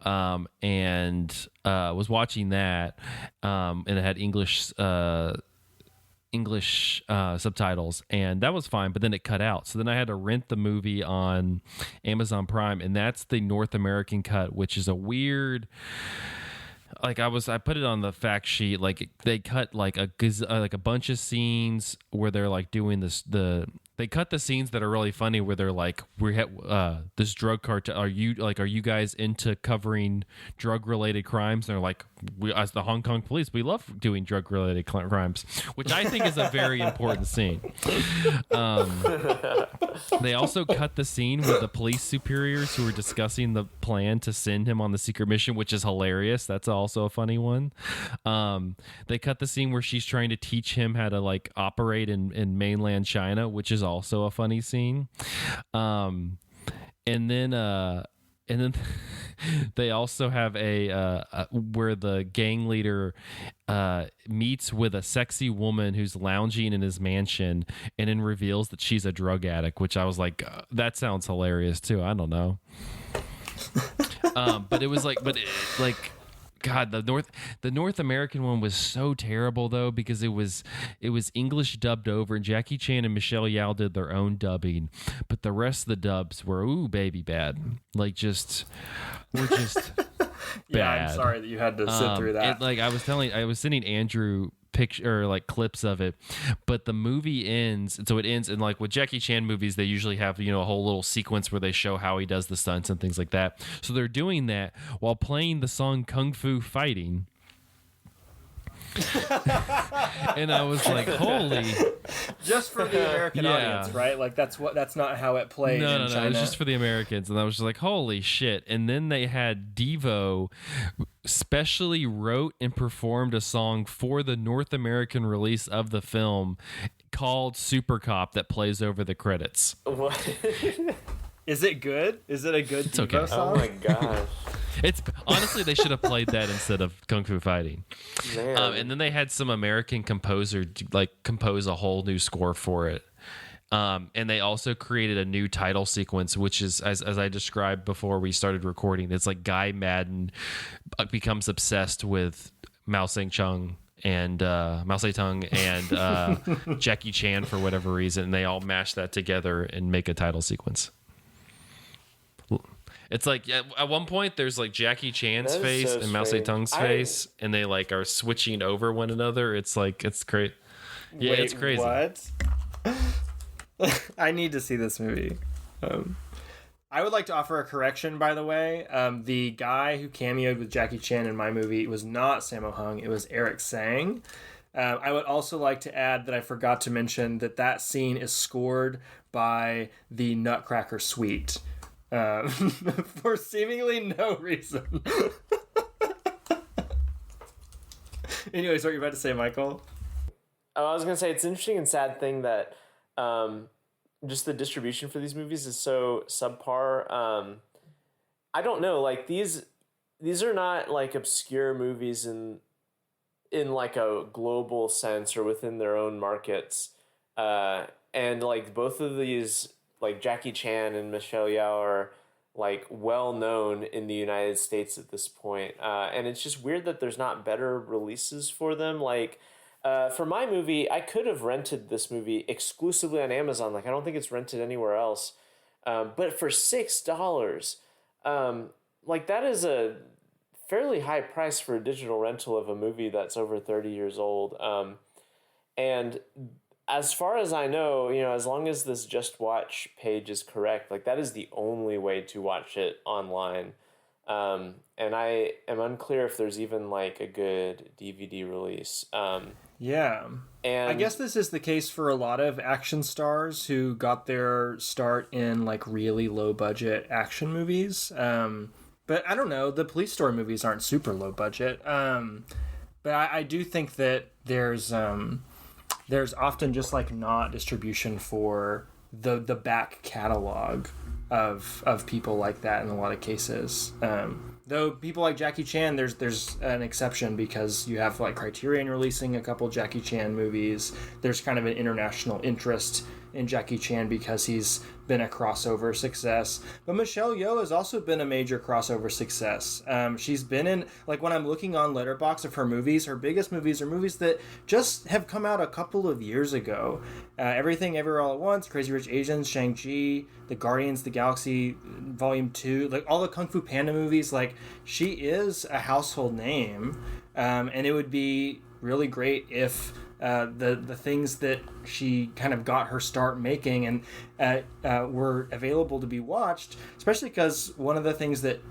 and was watching that, and it had English subtitles, and that was fine, but then it cut out. So then I had to rent the movie on Amazon Prime, and that's the North American cut, which is a weird, like I put it on the fact sheet, like they cut like a bunch of scenes where they're like doing they cut the scenes that are really funny where they're like, this drug cartel, are you guys into covering drug related crimes? And they're like, we, as the Hong Kong police, we love doing drug related crimes, which I think is a very important scene. They also cut the scene with the police superiors who were discussing the plan to send him on the secret mission, which is hilarious. That's also a funny one. They cut the scene where she's trying to teach him how to like operate in mainland China, which is also a funny scene. And then they also have a where the gang leader meets with a sexy woman who's lounging in his mansion and then reveals that she's a drug addict, which I was like, that sounds hilarious too. I don't know. But it was like, God, the North American one was so terrible though, because it was English dubbed over, and Jackie Chan and Michelle Yeoh did their own dubbing, but the rest of the dubs were baby bad, like were just Yeah, bad. I'm sorry that you had to sit through that. I was sending Andrew picture or like clips of it, but the movie ends, and so it ends, and like with Jackie Chan movies they usually have a whole little sequence where they show how he does the stunts and things like that. So they're doing that while playing the song Kung Fu Fighting. And I was like, holy, just for the American audience, right? Like that's not how it plays in China. It was just for the Americans. And I was just like, holy shit. And then they had Devo specially wrote and performed a song for the North American release of the film called Supercop that plays over the credits. What? Is it good? Is it a good Devo song? Oh my gosh. It's honestly, they should have played that instead of Kung Fu Fighting. And then they had some American composer compose a whole new score for it. And they also created a new title sequence, which is, as I described before we started recording, it's like Guy Madden becomes obsessed with Mao Zedong and Jackie Chan for whatever reason, and they all mash that together and make a title sequence. It's like at one point there's like Jackie Chan's face and Mao Zedong's face, and they like are switching over one another. It's like, it's great. Yeah, it's crazy. What? I need to see this movie. I would like to offer a correction, by the way. The guy who cameoed with Jackie Chan in my movie was not Sammo Hung. It was Eric Sang. I would also like to add that I forgot to mention that scene is scored by the Nutcracker Suite. For seemingly no reason. Anyways, what are you about to say, Michael? Oh, I was going to say, it's an interesting and sad thing that just the distribution for these movies is so subpar. I don't know, like these are not like obscure movies in like a global sense or within their own markets. And like both of these, like Jackie Chan and Michelle Yeoh, like well known in the United States at this point. And it's just weird that there's not better releases for them. Like for my movie, I could have rented this movie exclusively on Amazon. Like I don't think it's rented anywhere else. But for $6, like that is a fairly high price for a digital rental of a movie that's over 30 years old. And as far as I know, as long as this Just Watch page is correct, like that is the only way to watch it online. And I am unclear if there's even like a good DVD release. Yeah. And I guess this is the case for a lot of action stars who got their start in like really low budget action movies. But I don't know, the police story movies aren't super low budget. But I do think that there's often just like not distribution for the back catalog of people like that in a lot of cases. Though people like Jackie Chan, there's an exception because you have like Criterion releasing a couple Jackie Chan movies. There's kind of an international interest in Jackie Chan because he's been a crossover success. But Michelle Yeoh has also been a major crossover success. She's been in, like when I'm looking on Letterboxd of her movies, her biggest movies are movies that just have come out a couple of years ago. Everything Everywhere All at Once, Crazy Rich Asians, Shang-Chi, The Guardians of the Galaxy Volume 2, like all the Kung Fu Panda movies, like she is a household name. And it would be really great if the things that she kind of got her start making and were available to be watched, especially because one of the things that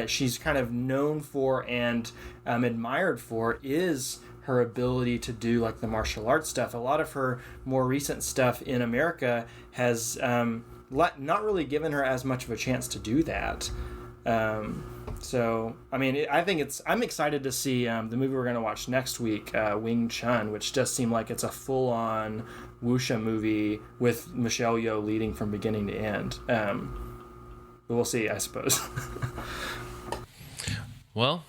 she's kind of known for and admired for is her ability to do like the martial arts stuff. A lot of her more recent stuff in America has not really given her as much of a chance to do that. So, I mean, I'm excited to see the movie we're going to watch next week, Wing Chun, which does seem like it's a full-on wuxia movie with Michelle Yeoh leading from beginning to end. But we'll see, I suppose. Well,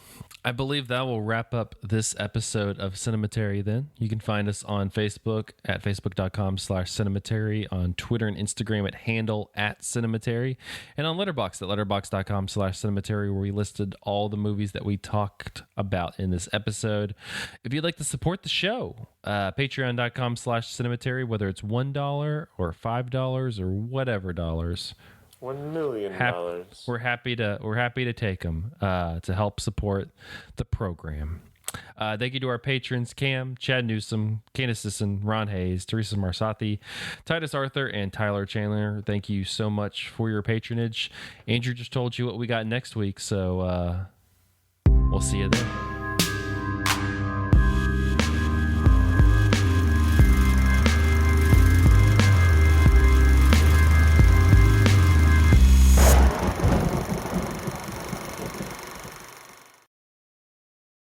I believe that will wrap up this episode of Cinematary then. You can find us on Facebook at facebook.com/Cinematary, on Twitter and Instagram at handle @Cinematary, and on Letterboxd at letterboxd.com/Cinematary, where we listed all the movies that we talked about in this episode. If you'd like to support the show, patreon.com/Cinematary, whether it's $1 or $5 or whatever dollars. $1 million. We're happy to take them to help support the program. Thank you to our patrons: Cam, Chad Newsom, Candace Sisson, Ron Hayes, Teresa Marsathi, Titus Arthur, and Tyler Chandler. Thank you so much for your patronage. Andrew just told you what we got next week, so we'll see you then.